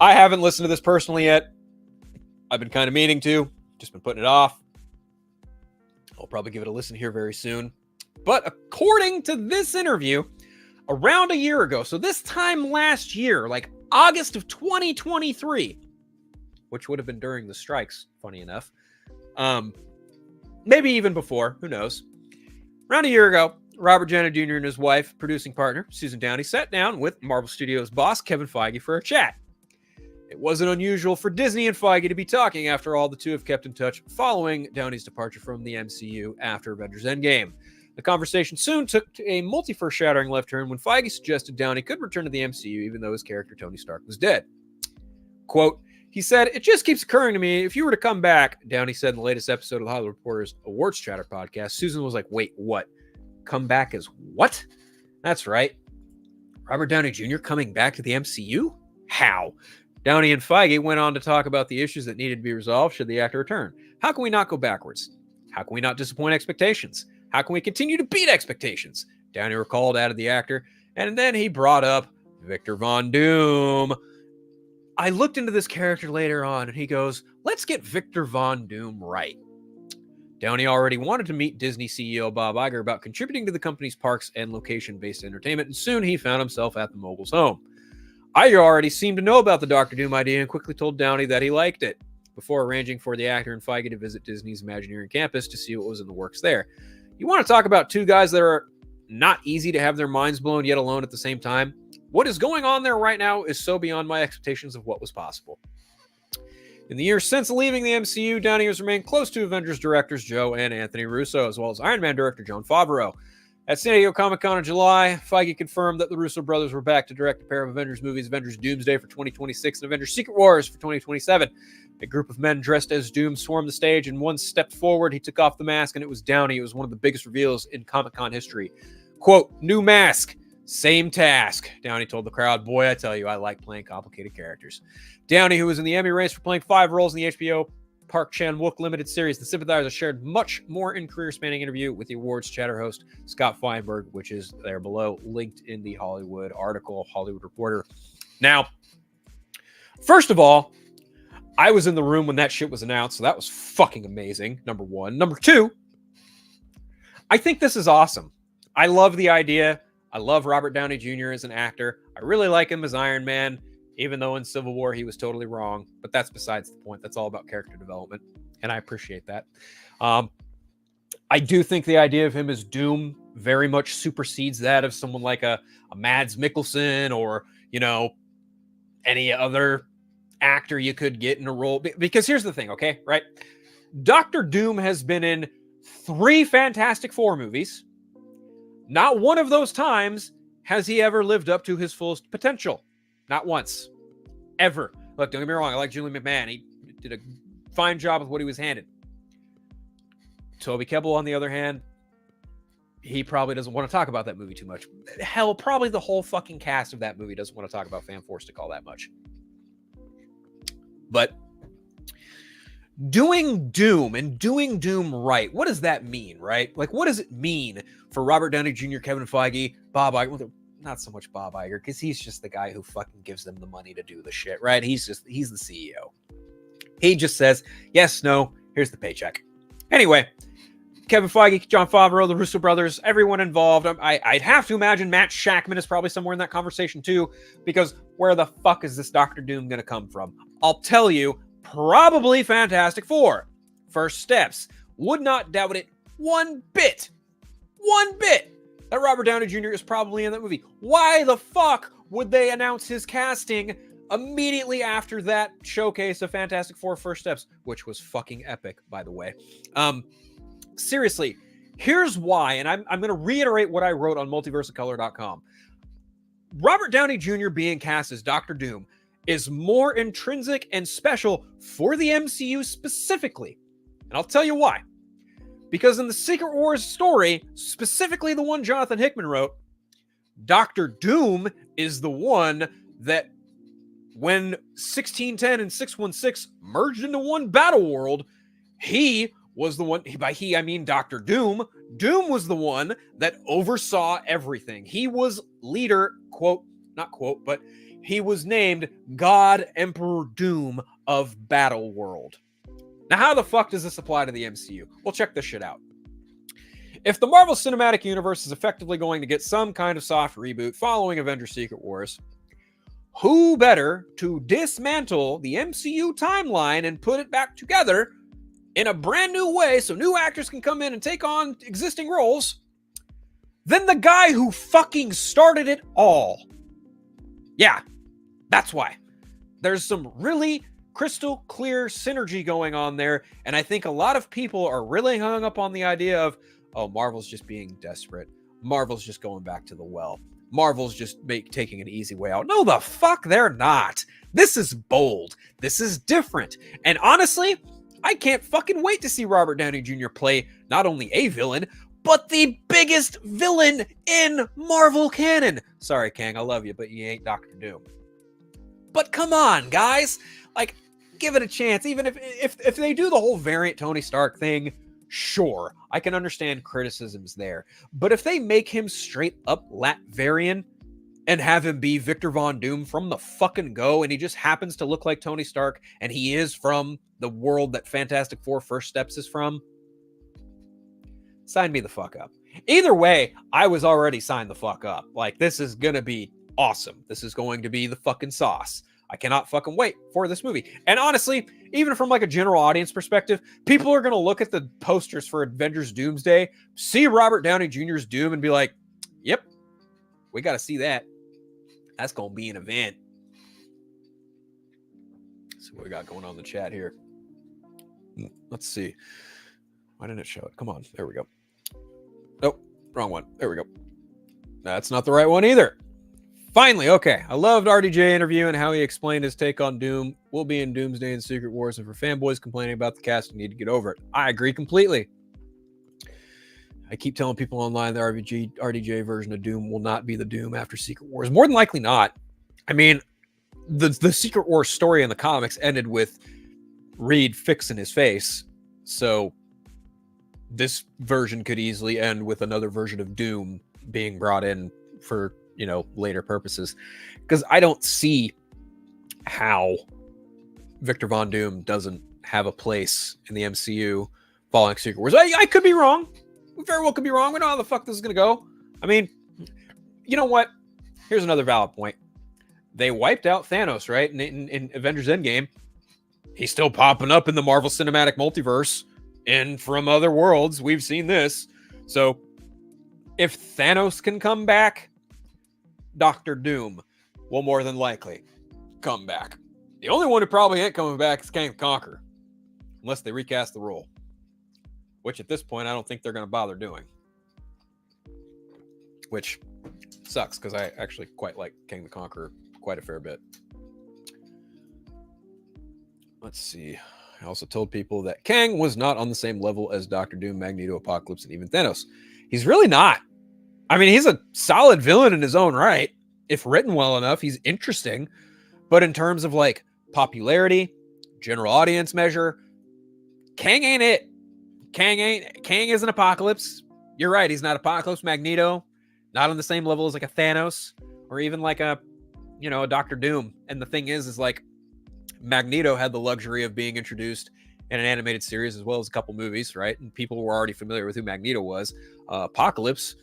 Speaker 1: I haven't listened to this personally yet. I've been kind of meaning to, just been putting it off. I'll probably give it a listen here very soon. But according to this interview, around a year ago, so this time last year, like August of 2023, which would have been during the strikes, funny enough, maybe even before, who knows. Around a year ago, Robert Downey Jr. and his wife, producing partner, Susan Downey, sat down with Marvel Studios boss Kevin Feige for a chat. It wasn't unusual for Disney and Feige to be talking. After all, the two have kept in touch following Downey's departure from the MCU after Avengers Endgame. The conversation soon took a multiverse-shattering left turn when Feige suggested Downey could return to the MCU even though his character Tony Stark was dead. Quote, he said, "It just keeps occurring to me, if you were to come back," Downey said in the latest episode of the Hollywood Reporter's Awards Chatter podcast. Susan was like, "Wait, what? Come back as what?" That's right. Robert Downey Jr. coming back to the MCU? How? Downey and Feige went on to talk about the issues that needed to be resolved should the actor return. How can we not go backwards? How can we not disappoint expectations? How can we continue to beat expectations? Downey recalled added the actor, and then he brought up Victor Von Doom. I looked into this character later on, and he goes, let's get Victor Von Doom right. Downey already wanted to meet Disney CEO Bob Iger about contributing to the company's parks and location-based entertainment, and soon he found himself at the mogul's home. Iger already seemed to know about the Doctor Doom idea and quickly told Downey that he liked it, before arranging for the actor and Feige to visit Disney's Imagineering campus to see what was in the works there. You want to talk about two guys that are not easy to have their minds blown yet alone at the same time? What is going on there right now is so beyond my expectations of what was possible. In the years since leaving the MCU, Downey has remained close to Avengers directors Joe and Anthony Russo, as well as Iron Man director Jon Favreau. At San Diego Comic-Con in July, Feige confirmed that the Russo brothers were back to direct a pair of Avengers movies, Avengers Doomsday for 2026 and Avengers Secret Wars for 2027. A group of men dressed as Doom swarmed the stage, and one stepped forward. He took off the mask, and it was Downey. It was one of the biggest reveals in Comic-Con history. Quote, new mask, same task, Downey told the crowd. Boy, I tell you, I like playing complicated characters. Downey, who was in the Emmy race for playing 5 roles in the HBO Park Chan-wook limited series, The Sympathizer, shared much more in career-spanning interview with the awards chatter host Scott Feinberg, which is there below, linked in the Hollywood article, Hollywood Reporter. Now, first of all, I was in the room when that shit was announced, so that was fucking amazing, number one. Number two, I think this is awesome. I love the idea. I love Robert Downey Jr. as an actor. I really like him as Iron Man, even though in Civil War he was totally wrong. But that's besides the point. That's all about character development, and I appreciate that. I do think the idea of him as Doom very much supersedes that of someone like a Mads Mikkelsen or, you know, any other actor you could get in a role. Because here's the thing, okay, right? Dr. Doom has been in 3 Fantastic Four movies. Not one of those times has he ever lived up to his fullest potential. Not once. Ever. Look, don't get me wrong. I like Julian McMahon. He did a fine job with what he was handed. Toby Kebbell, on the other hand, he probably doesn't want to talk about that movie too much. Hell, probably the whole fucking cast of that movie doesn't want to talk about Fan Force to call that much. But doing Doom and doing Doom right, what does that mean, right? Like, what does it mean for Robert Downey Jr., Kevin Feige, Bob Iger? Well, not so much Bob Iger, because he's just the guy who fucking gives them the money to do the shit, right? He's the CEO. He just says, yes, no, here's the paycheck. Anyway, Kevin Feige, Jon Favreau, the Russo brothers, everyone involved. I'd have to imagine Matt Shakman is probably somewhere in that conversation too, because where the fuck is this Dr. Doom going to come from? I'll tell you, probably Fantastic Four. First steps. Would not doubt it one bit that Robert Downey Jr. is probably in that movie. Why the fuck would they announce his casting immediately after that showcase of Fantastic Four First Steps, which was fucking epic, by the way? Seriously, here's why, and I'm going to reiterate what I wrote on multiverseofcolor.com. Robert Downey Jr. being cast as Dr. Doom is more intrinsic and special for the MCU specifically. And I'll tell you why. Because in the Secret Wars story, specifically the one Jonathan Hickman wrote, Dr. Doom is the one that when 1610 and 616 merged into one battle world, he was the one, by he I mean Dr. Doom. Doom was the one that oversaw everything. He was leader, quote, not quote, but he was named God Emperor Doom of Battle World. Now, how the fuck does this apply to the MCU? Well, check this shit out. If the Marvel Cinematic Universe is effectively going to get some kind of soft reboot following Avengers Secret Wars, who better to dismantle the MCU timeline and put it back together in a brand new way so new actors can come in and take on existing roles than the guy who fucking started it all? Yeah, that's why. There's some really crystal clear synergy going on there, and I think a lot of people are really hung up on the idea of, oh, Marvel's just being desperate. Marvel's just going back to the well. Marvel's just taking an easy way out. No, the fuck they're not. This is bold. This is different. And honestly, I can't fucking wait to see Robert Downey Jr. play not only a villain, but the biggest villain in Marvel canon. Sorry, Kang, I love you, but you ain't Dr. Doom. But come on, guys. Like, give it a chance. Even if they do the whole variant Tony Stark thing, sure, I can understand criticisms there. But if they make him straight up Latvarian and have him be Victor Von Doom from the fucking go, and he just happens to look like Tony Stark, and he is from the world that Fantastic Four First Steps is from, sign me the fuck up. Either way, I was already signed the fuck up. Like, this is gonna be awesome. This is going to be the fucking sauce. I cannot fucking wait for this movie. And honestly, even from like a general audience perspective, people are going to look at the posters for Avengers Doomsday, see Robert Downey Jr.'s Doom and be like, yep, we got to see that. That's going to be an event. Let's see what we got going on in the chat here. Let's see. Why didn't it show it? Come on. There we go. Nope. Wrong one. There we go. That's not the right one either. Finally, okay. I loved RDJ interview and how he explained his take on Doom. We'll be in Doomsday and Secret Wars, and for fanboys complaining about the cast, you need to get over it. I agree completely. I keep telling people online the RDJ version of Doom will not be the Doom after Secret Wars. More than likely not. I mean, the Secret Wars story in the comics ended with Reed fixing his face. So this version could easily end with another version of Doom being brought in for, you know, later purposes, because I don't see how Victor Von Doom doesn't have a place in the MCU following Secret Wars. I could be wrong. We very well could be wrong. We know how the fuck this is going to go. I mean, you know what? Here's another valid point. They wiped out Thanos, right? In Avengers Endgame. He's still popping up in the Marvel Cinematic Multiverse and from other worlds. We've seen this. So if Thanos can come back, Doctor Doom will more than likely come back. The only one who probably ain't coming back is Kang the Conqueror, unless they recast the role, which at this point I don't think they're going to bother doing, which sucks because I actually quite like Kang the Conqueror quite a fair bit. Let's see. I also told people that Kang was not on the same level as Doctor Doom, Magneto, Apocalypse, and even Thanos. He's really not. I mean, he's a solid villain in his own right. If written well enough, he's interesting. But in terms of like popularity, general audience measure, Kang ain't it. Kang isn't Apocalypse. You're right. He's not Apocalypse. Magneto, not on the same level as like a Thanos or even like a Doctor Doom. And the thing is like Magneto had the luxury of being introduced in an animated series as well as a couple movies, right? And people were already familiar with who Magneto was. Apocalypse,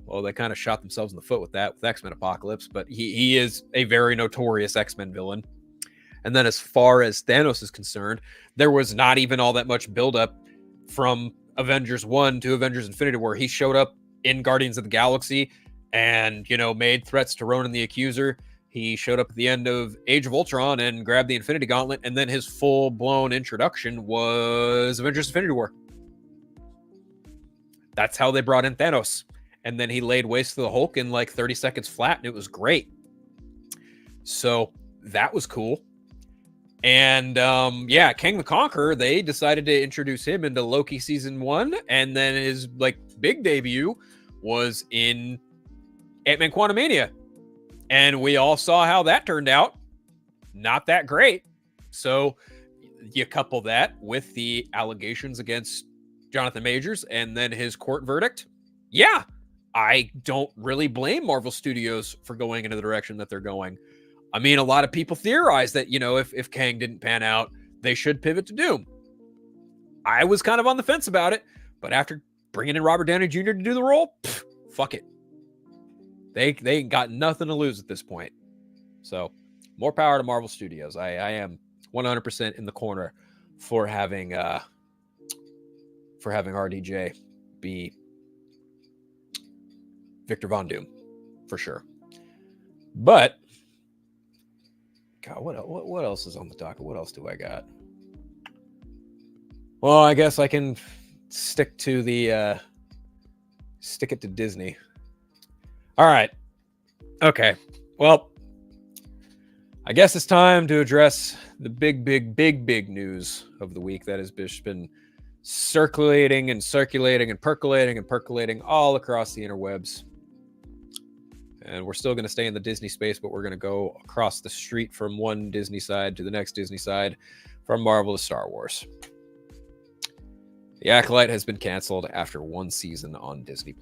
Speaker 1: well, they kind of shot themselves in the foot with that with X-Men Apocalypse, but he is a very notorious X-Men villain. And then as far as Thanos is concerned, there was not even all that much buildup from Avengers 1 to Avengers Infinity War. He showed up in Guardians of the Galaxy and, made threats to Ronan the Accuser. He showed up at the end of Age of Ultron and grabbed the Infinity Gauntlet, and then his full-blown introduction was Avengers Infinity War. That's how they brought in Thanos. And then he laid waste to the Hulk in like 30 seconds flat, and it was great. So that was cool. And Kang the Conqueror, they decided to introduce him into Loki season 1, and then his like big debut was in Ant-Man Quantumania. And we all saw how that turned out. Not that great. So you couple that with the allegations against Jonathan Majors and then his court verdict. Yeah, I don't really blame Marvel Studios for going into the direction that they're going. I mean, a lot of people theorize that, if Kang didn't pan out, they should pivot to Doom. I was kind of on the fence about it, but after bringing in Robert Downey Jr. to do the role, fuck it. They ain't got nothing to lose at this point. So, more power to Marvel Studios. I am 100% in the corner for having RDJ be Victor Von Doom, for sure. But God, what else is on the docket? What else do I got? Well, I guess I can stick it to Disney. All right. Okay. Well, I guess it's time to address the big news of the week that has been circulating and percolating all across the interwebs. And we're still going to stay in the Disney space, but we're going to go across the street from one Disney side to the next Disney side, from Marvel to Star Wars. The Acolyte has been canceled after one season on Disney+.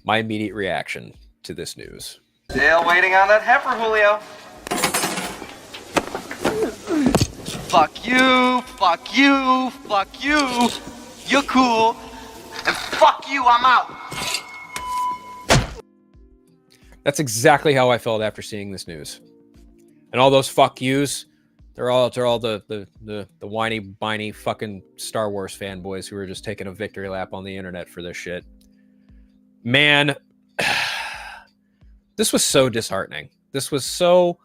Speaker 1: My immediate reaction to this news.
Speaker 3: Still waiting on that heifer, Julio. Fuck you, fuck you, fuck you. You're cool. And fuck you, I'm out.
Speaker 1: That's exactly how I felt after seeing this news. And all those fuck yous, they're all the whiny, biny fucking Star Wars fanboys who are just taking a victory lap on the internet for this shit. Man, this was so disheartening. This was so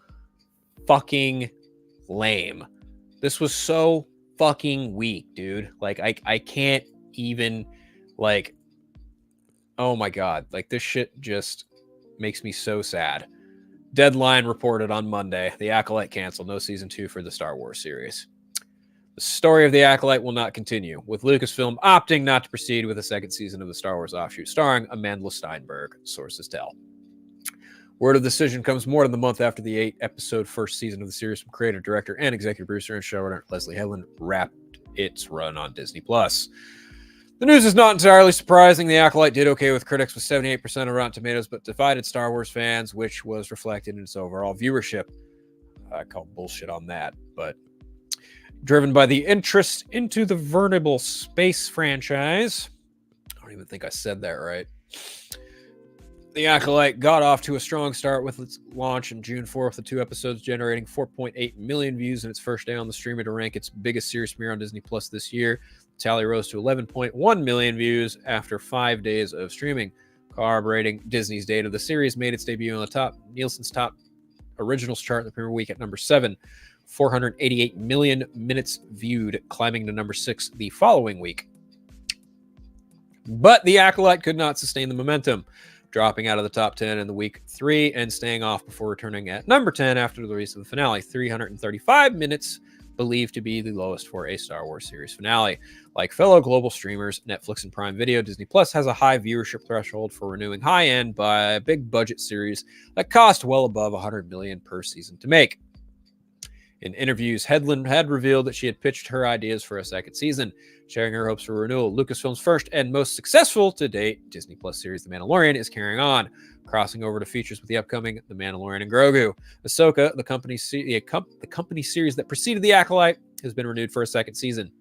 Speaker 1: fucking lame. This was so fucking weak, dude. Like, I can't even, like, oh my God. Like, this shit just makes me so sad. Deadline reported on Monday, The Acolyte canceled. No season 2 for the Star Wars series. The story of The Acolyte will not continue, with Lucasfilm opting not to proceed with a second season of the Star Wars offshoot starring Amanda Steinberg, sources tell. Word of the decision comes more than a month after the 8-episode first season of the series from creator, director, and executive producer and showrunner Leslie Headland wrapped its run on Disney+. The news is not entirely surprising. The Acolyte did okay with critics with 78% of Rotten Tomatoes, but divided Star Wars fans, which was reflected in its overall viewership. I call bullshit on that, but driven by the interest into the Venerable Space franchise. I don't even think I said that right. The Acolyte got off to a strong start with its launch on June 4th, with 2 episodes generating 4.8 million views in its first day on the streamer to rank its biggest series premiere on Disney Plus this year. The tally rose to 11.1 million views after 5 days of streaming. Corroborating Disney's data, the series made its debut on the top Nielsen's top originals chart in the premiere week at number 7. 488 million minutes viewed, climbing to number 6 the following week. But The Acolyte could not sustain the momentum, dropping out of the top 10 in the week 3 and staying off before returning at number 10 after the release of the finale. 335 minutes, believed to be the lowest for a Star Wars series finale. Like fellow global streamers, Netflix and Prime Video, Disney Plus has a high viewership threshold for renewing high-end by a big budget series that cost well above $100 million per season to make. In interviews, Headland had revealed that she had pitched her ideas for a second season, sharing her hopes for renewal. Lucasfilm's first and most successful to date Disney Plus series, The Mandalorian, is carrying on, crossing over to features with the upcoming The Mandalorian and Grogu. Ahsoka, the company series that preceded The Acolyte, has been renewed for a second season.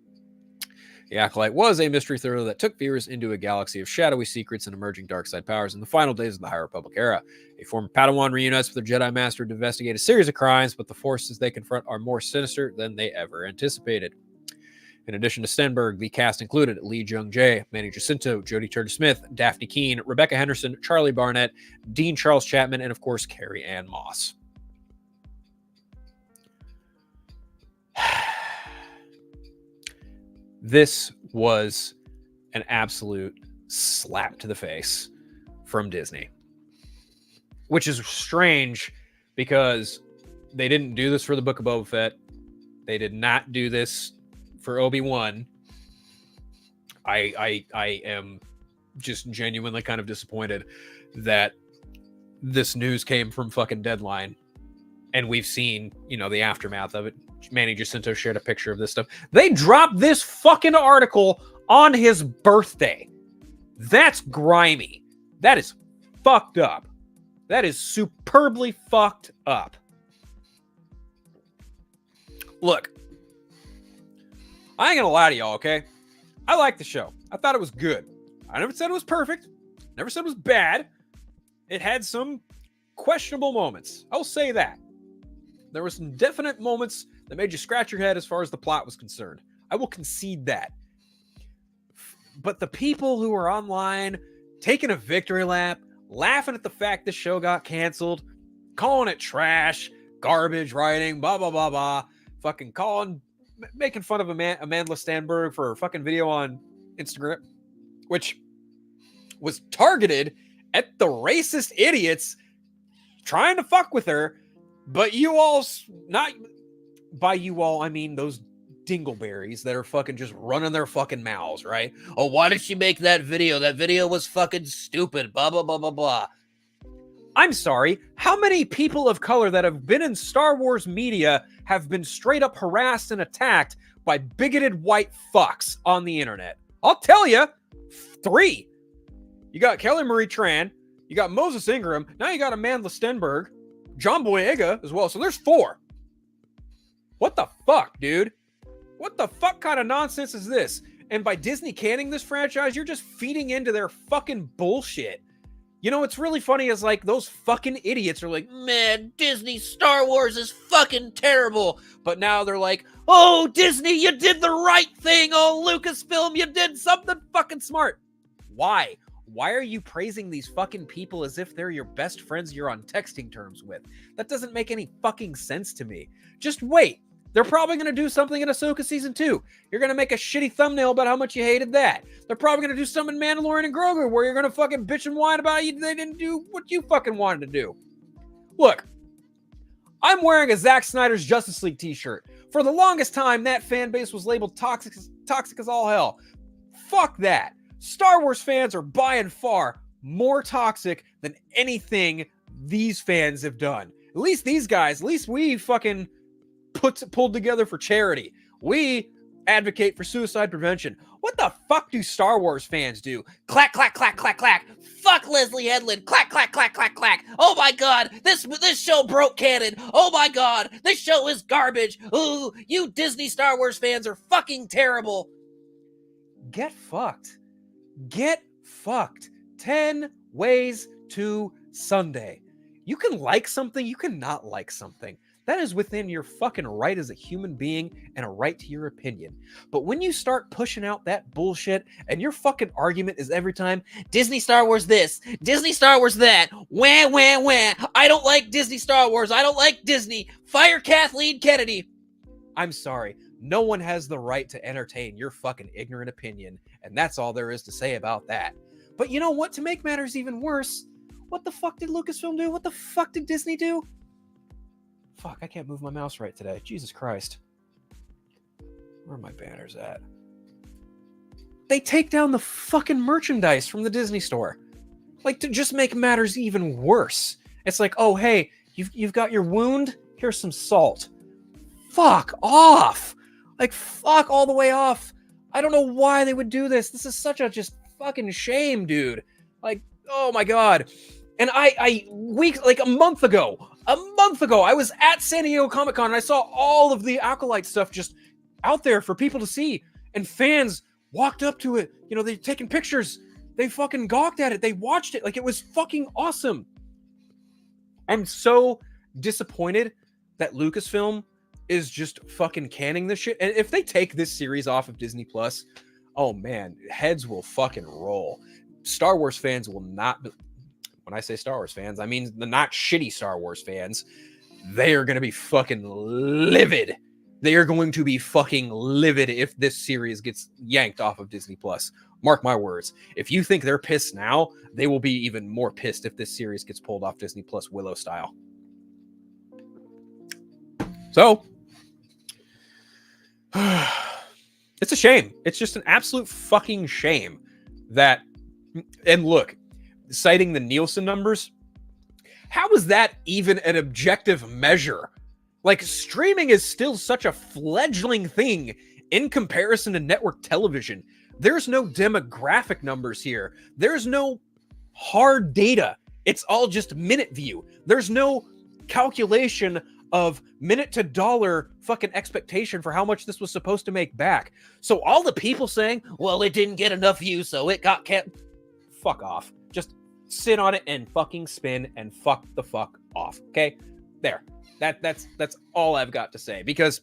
Speaker 1: The Acolyte was a mystery thriller that took viewers into a galaxy of shadowy secrets and emerging dark side powers in the final days of the High Republic era. A former Padawan reunites with their Jedi Master to investigate a series of crimes, but the forces they confront are more sinister than they ever anticipated. In addition to Stenberg, the cast included Lee Jung-jae, Manny Jacinto, Jodie Turner-Smith, Daphne Keane, Rebecca Henderson, Charlie Barnett, Dean Charles Chapman, and of course, Carrie Ann Moss. This was an absolute slap to the face from Disney, which is strange because they didn't do this for the Book of Boba Fett. They did not do this for Obi-Wan. I am just genuinely kind of disappointed that this news came from fucking Deadline, and we've seen, the aftermath of it. Manny Jacinto shared a picture of this stuff. They dropped this fucking article on his birthday. That's grimy. That is fucked up. That is superbly fucked up. Look, I ain't gonna lie to y'all, okay? I like the show. I thought it was good. I never said it was perfect. Never said it was bad. It had some questionable moments. I'll say that. There were some definite moments that made you scratch your head as far as the plot was concerned. I will concede that. But the people who are online taking a victory lap, laughing at the fact the show got canceled, calling it trash, garbage writing, blah, blah, blah, blah, fucking making fun of Amanda Stenberg for her fucking video on Instagram, which was targeted at the racist idiots trying to fuck with her. But you all, not by you all, I mean those dingleberries that are fucking just running their fucking mouths, right? Oh, why did she make that video? That video was fucking stupid, blah, blah, blah, blah, blah. I'm sorry, how many people of color that have been in Star Wars media have been straight up harassed and attacked by bigoted white fucks on the internet? I'll tell you, 3. You got Kelly Marie Tran, you got Moses Ingram, now you got Amanda Stenberg, John Boyega as well, so there's 4. What the fuck, dude? What the fuck kind of nonsense is this? And by Disney canning this franchise, you're just feeding into their fucking bullshit. You know, what's really funny is like those fucking idiots are like, man, Disney Star Wars is fucking terrible. But now they're like, oh, Disney, you did the right thing. Oh, Lucasfilm, you did something fucking smart. Why? Why are you praising these fucking people as if they're your best friends you're on texting terms with? That doesn't make any fucking sense to me. Just wait. They're probably going to do something in Ahsoka Season 2. You're going to make a shitty thumbnail about how much you hated that. They're probably going to do something in Mandalorian and Grogu where you're going to fucking bitch and whine about it. They didn't do what you fucking wanted to do. Look, I'm wearing a Zack Snyder's Justice League t-shirt. For the longest time, that fan base was labeled toxic as all hell. Fuck that. Star Wars fans are by and far more toxic than anything these fans have done. At least these guys, at least we fucking pulled together for charity. We advocate for suicide prevention. What the fuck do Star Wars fans do? Clack, clack, clack, clack, clack. Fuck Leslie Headland. Clack, clack, clack, clack, clack. Oh my god, this show broke canon. Oh my god, this show is garbage. Ooh, you Disney Star Wars fans are fucking terrible. Get fucked. Get fucked. 10 ways to Sunday. You can like something, you can not like something. That is within your fucking right as a human being and a right to your opinion. But when you start pushing out that bullshit and your fucking argument is every time, Disney Star Wars this, Disney Star Wars that, wah, wah, wah, I don't like Disney Star Wars, I don't like Disney, fire Kathleen Kennedy. I'm sorry, no one has the right to entertain your fucking ignorant opinion, and that's all there is to say about that. But you know what? To make matters even worse, what the fuck did Lucasfilm do? What the fuck did Disney do? Fuck, I can't move my mouse right today. Jesus Christ. Where are my banners at? They take down the fucking merchandise from the Disney store. Like, to just make matters even worse. It's like, oh, hey, you've got your wound? Here's some salt. Fuck off. Like, fuck all the way off. I don't know why they would do this. This is such a just fucking shame, dude. Like, oh my god. And a month ago, I was at San Diego Comic-Con and I saw all of the Acolyte stuff just out there for people to see. And fans walked up to it. You know, they're taking pictures. They fucking gawked at it. They watched it. Like, it was fucking awesome. I'm so disappointed that Lucasfilm is just fucking canning this shit. And if they take this series off of Disney Plus, oh man, heads will fucking roll. Star Wars fans will not be... When I say Star Wars fans, I mean the not shitty Star Wars fans. They are going to be fucking livid. They are going to be fucking livid if this series gets yanked off of Disney Plus. Mark my words. If you think they're pissed now, they will be even more pissed if this series gets pulled off Disney Plus Willow style. So, it's a shame. It's just an absolute fucking shame that, and look, citing the Nielsen numbers, how is that even an objective measure? Like, streaming is still such a fledgling thing in comparison to network television. There's no demographic numbers here. There's no hard data. It's all just minute view. There's no calculation of minute to dollar fucking expectation for how much this was supposed to make back. So all the people saying, well, it didn't get enough views, so it got fuck off. Just sit on it and fucking spin and fuck the fuck off. Okay? There. That's all I've got to say, because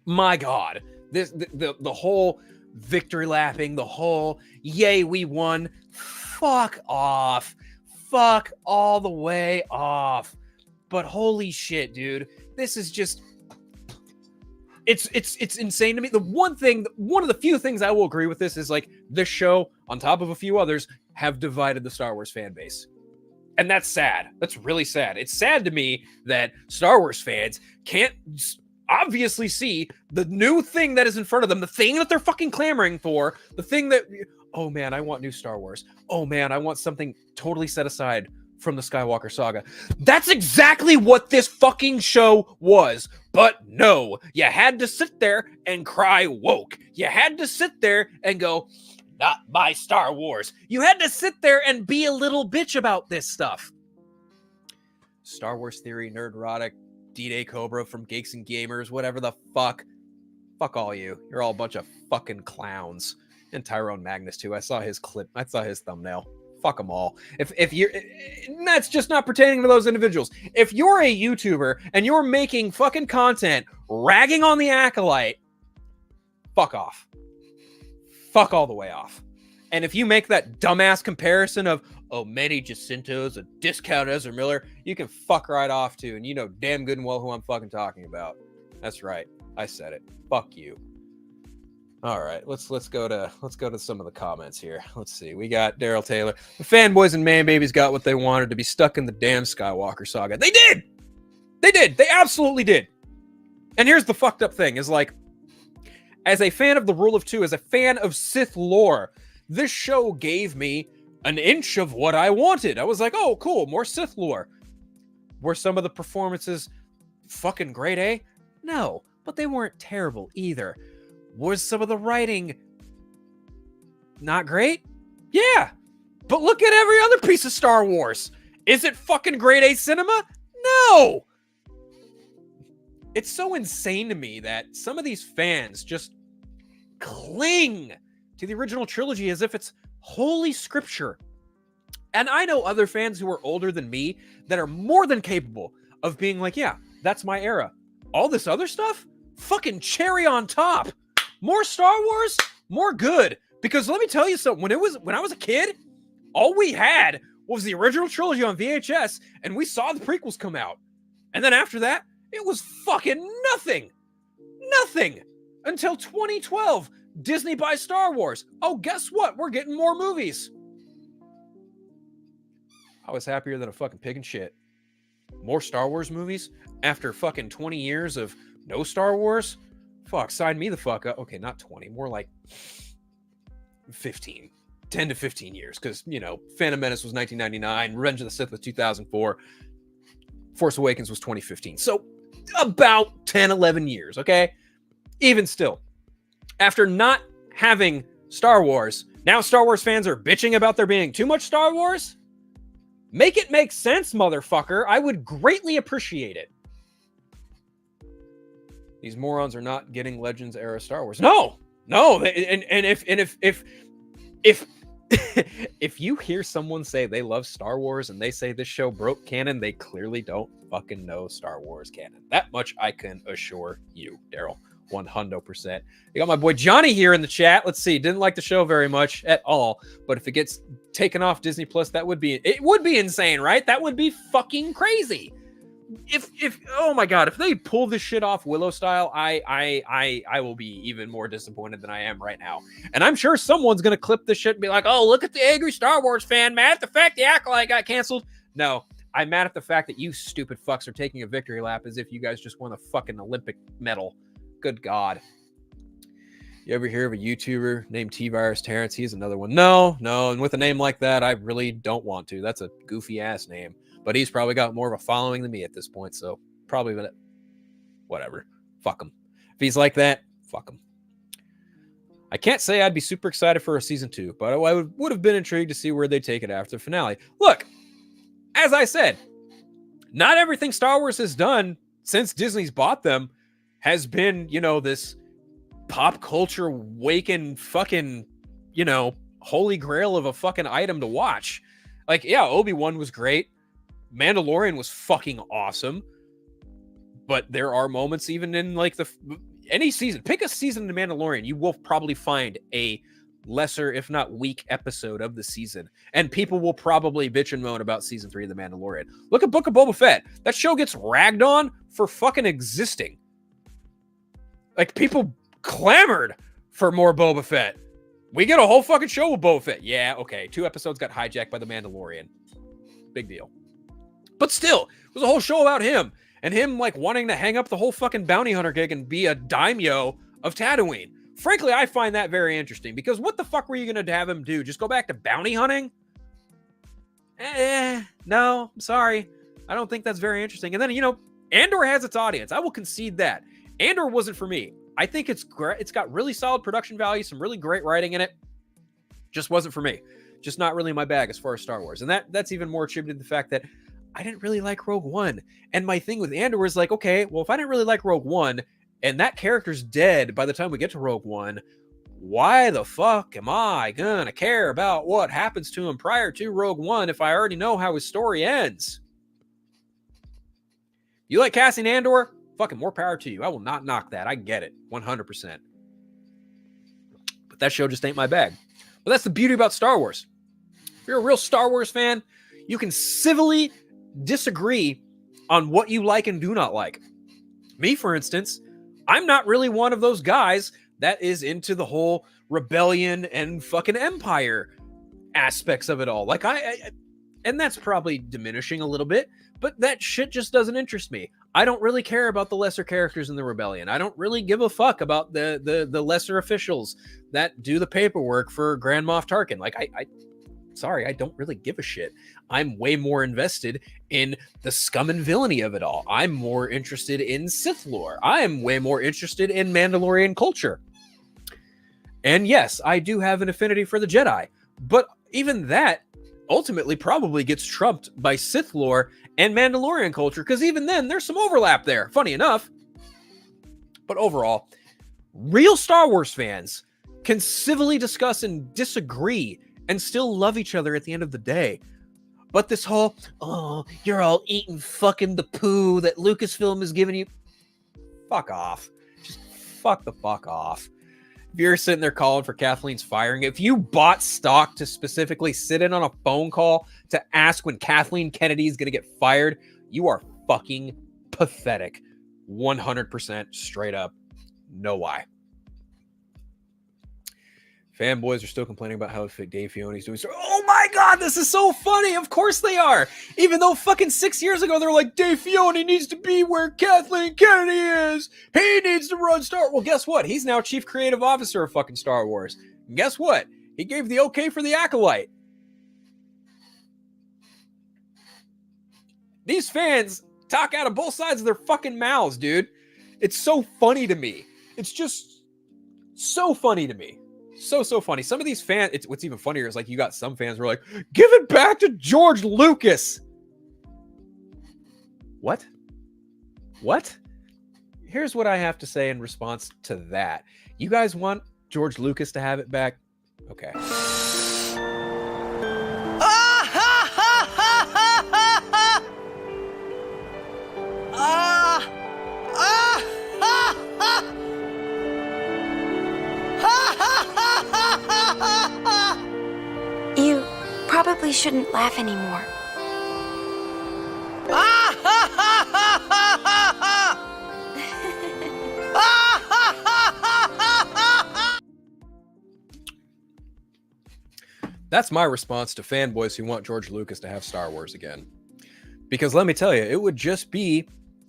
Speaker 1: my God, the whole victory lapping, the whole yay we won, fuck off. Fuck all the way off. But holy shit, dude. This is just it's insane to me. One of the few things I will agree with this is, like, this show, on top of a few others, have divided the Star Wars fan base. And that's sad. That's really sad. It's sad to me that Star Wars fans can't obviously see the new thing that is in front of them, the thing that they're fucking clamoring for, the thing that, oh man, I want new Star Wars. Oh man, I want something totally set aside from the Skywalker saga. That's exactly what this fucking show was. But no, you had to sit there and cry woke. You had to sit there and go, not my Star Wars. You had to sit there and be a little bitch about this stuff. Star Wars Theory, Nerdrotic, D-Day Cobra from Geeks and Gamers, whatever the fuck. Fuck all you. You're all a bunch of fucking clowns. And Tyrone Magnus too. I saw his clip. I saw his thumbnail. Fuck them all. If you're, that's just not pertaining to those individuals. If you're a YouTuber and you're making fucking content ragging on the Acolyte, fuck off. Fuck all the way off. And if you make that dumbass comparison of, oh, Manny Jacinto's a discount Ezra Miller, you can fuck right off too. And you know damn good and well who I'm fucking talking about. That's right. I said it. Fuck you. All right, let's go to some of the comments here. Let's see. We got Daryl Taylor. The fanboys and man babies got what they wanted, to be stuck in the damn Skywalker saga. They did. They did. They absolutely did. And here's the fucked up thing: is like, as a fan of the Rule of Two, as a fan of Sith lore, this show gave me an inch of what I wanted. I was like, oh, cool, more Sith lore. Were some of the performances fucking great, eh? No, but they weren't terrible either. Was some of the writing not great? Yeah. But look at every other piece of Star Wars. Is it fucking grade A cinema? No. It's so insane to me that some of these fans just cling to the original trilogy as if it's holy scripture. And I know other fans who are older than me that are more than capable of being like, yeah, that's my era. All this other stuff? Fucking cherry on top. More Star Wars, more good. Because let me tell you something, when I was a kid, all we had was the original trilogy on VHS, and we saw the prequels come out. And then after that, it was fucking nothing. Nothing. Until 2012, Disney buys Star Wars. Oh, guess what? We're getting more movies. I was happier than a fucking pig in shit. More Star Wars movies after fucking 20 years of no Star Wars? Fuck, sign me the fuck up. Okay, not 20, more like 15. 10 to 15 years, because, you know, Phantom Menace was 1999, Revenge of the Sith was 2004, Force Awakens was 2015. So, about 10, 11 years, okay? Even still, after not having Star Wars, now Star Wars fans are bitching about there being too much Star Wars? Make it make sense, motherfucker. I would greatly appreciate it. These morons are not getting Legends era Star Wars. No, and if if you hear someone say they love Star Wars and they say this show broke canon, they clearly don't fucking know Star Wars canon. That much I can assure you, Daryl. 100%. You got my boy Johnny here in the chat. Let's see. Didn't like the show very much at all, but if it gets taken off Disney Plus, it would be insane, right? That would be fucking crazy. If oh my god, if they pull this shit off Willow style, I will be even more disappointed than I am right now. And I'm sure someone's gonna clip this shit and be like, oh, look at the angry Star Wars fan mad at the fact the Acolyte got canceled. No, I'm mad at the fact that you stupid fucks are taking a victory lap as if you guys just won a fucking Olympic medal. Good god. You ever hear of a YouTuber named T-Virus Terrence? He's another one. No, and with a name like that, I really don't want to. That's a goofy ass name. But he's probably got more of a following than me at this point, so probably whatever. Fuck him. If he's like that, fuck him. I can't say I'd be super excited for a season 2, but I would have been intrigued to see where they take it after the finale. Look, as I said, not everything Star Wars has done since Disney's bought them has been, you know, this pop culture waken fucking, you know, holy grail of a fucking item to watch. Like, yeah, Obi-Wan was great. Mandalorian was fucking awesome, but there are moments even in like any season. Pick a season in Mandalorian, you will probably find a lesser, if not weak, episode of the season, and people will probably bitch and moan about season 3 of the Mandalorian. Look at Book of Boba Fett. That show gets ragged on for fucking existing. Like, people clamored for more Boba Fett. We get a whole fucking show with Boba Fett. Yeah, okay, 2 episodes got hijacked by the Mandalorian. Big deal. But still, it was a whole show about him. and him like wanting to hang up the whole fucking bounty hunter gig and be a daimyo of Tatooine. Frankly, I find that very interesting because what the fuck were you going to have him do? Just go back to bounty hunting? No, I'm sorry. I don't think that's very interesting. And then, Andor has its audience. I will concede that. Andor wasn't for me. I think it's great. It's got really solid production value, some really great writing in it. Just wasn't for me. Just not really my bag as far as Star Wars. And that's even more attributed to the fact that I didn't really like Rogue One. And my thing with Andor is like, okay, well, if I didn't really like Rogue One and that character's dead by the time we get to Rogue One, why the fuck am I gonna care about what happens to him prior to Rogue One if I already know how his story ends? You like Cassian Andor? Fucking more power to you. I will not knock that. I get it. 100%. But that show just ain't my bag. But that's the beauty about Star Wars. If you're a real Star Wars fan, you can civilly disagree on what you like and do not like. Me, for instance, I'm not really one of those guys that is into the whole rebellion and fucking empire aspects of it all. Like and that's probably diminishing a little bit, but that shit just doesn't interest me. I don't really care about the lesser characters in the rebellion. I don't really give a fuck about the lesser officials that do the paperwork for Grand Moff Tarkin. Like sorry, I don't really give a shit. I'm way more invested in the scum and villainy of it all. I'm more interested in Sith lore. I am way more interested in Mandalorian culture. And yes, I do have an affinity for the Jedi, but even that ultimately probably gets trumped by Sith lore and Mandalorian culture, because even then, there's some overlap there, funny enough. But overall, real Star Wars fans can civilly discuss and disagree and still love each other at the end of the day. But this whole, oh, you're all eating fucking the poo that Lucasfilm is giving you. Fuck off. Just fuck the fuck off. If you're sitting there calling for Kathleen's firing, if you bought stock to specifically sit in on a phone call to ask when Kathleen Kennedy is going to get fired, you are fucking pathetic. 100% straight up. No lie. Fanboys are still complaining about how Dave Filoni's doing. Oh my God, this is so funny. Of course they are. Even though fucking 6 years ago, they're like, Dave Filoni needs to be where Kathleen Kennedy is. He needs to run Star Wars. Well, guess what? He's now chief creative officer of fucking Star Wars. And guess what? He gave the okay for the Acolyte. These fans talk out of both sides of their fucking mouths, dude. It's so funny to me. It's just so funny to me. So funny. Some of these fans, what's even funnier is like you got some fans who are like, give it back to George Lucas. What? Here's what I have to say in response to that. You guys want George Lucas to have it back? Okay.
Speaker 4: You probably shouldn't laugh anymore.
Speaker 1: That's my response to fanboys who want George Lucas to have Star Wars again. Because let me tell you, it would just be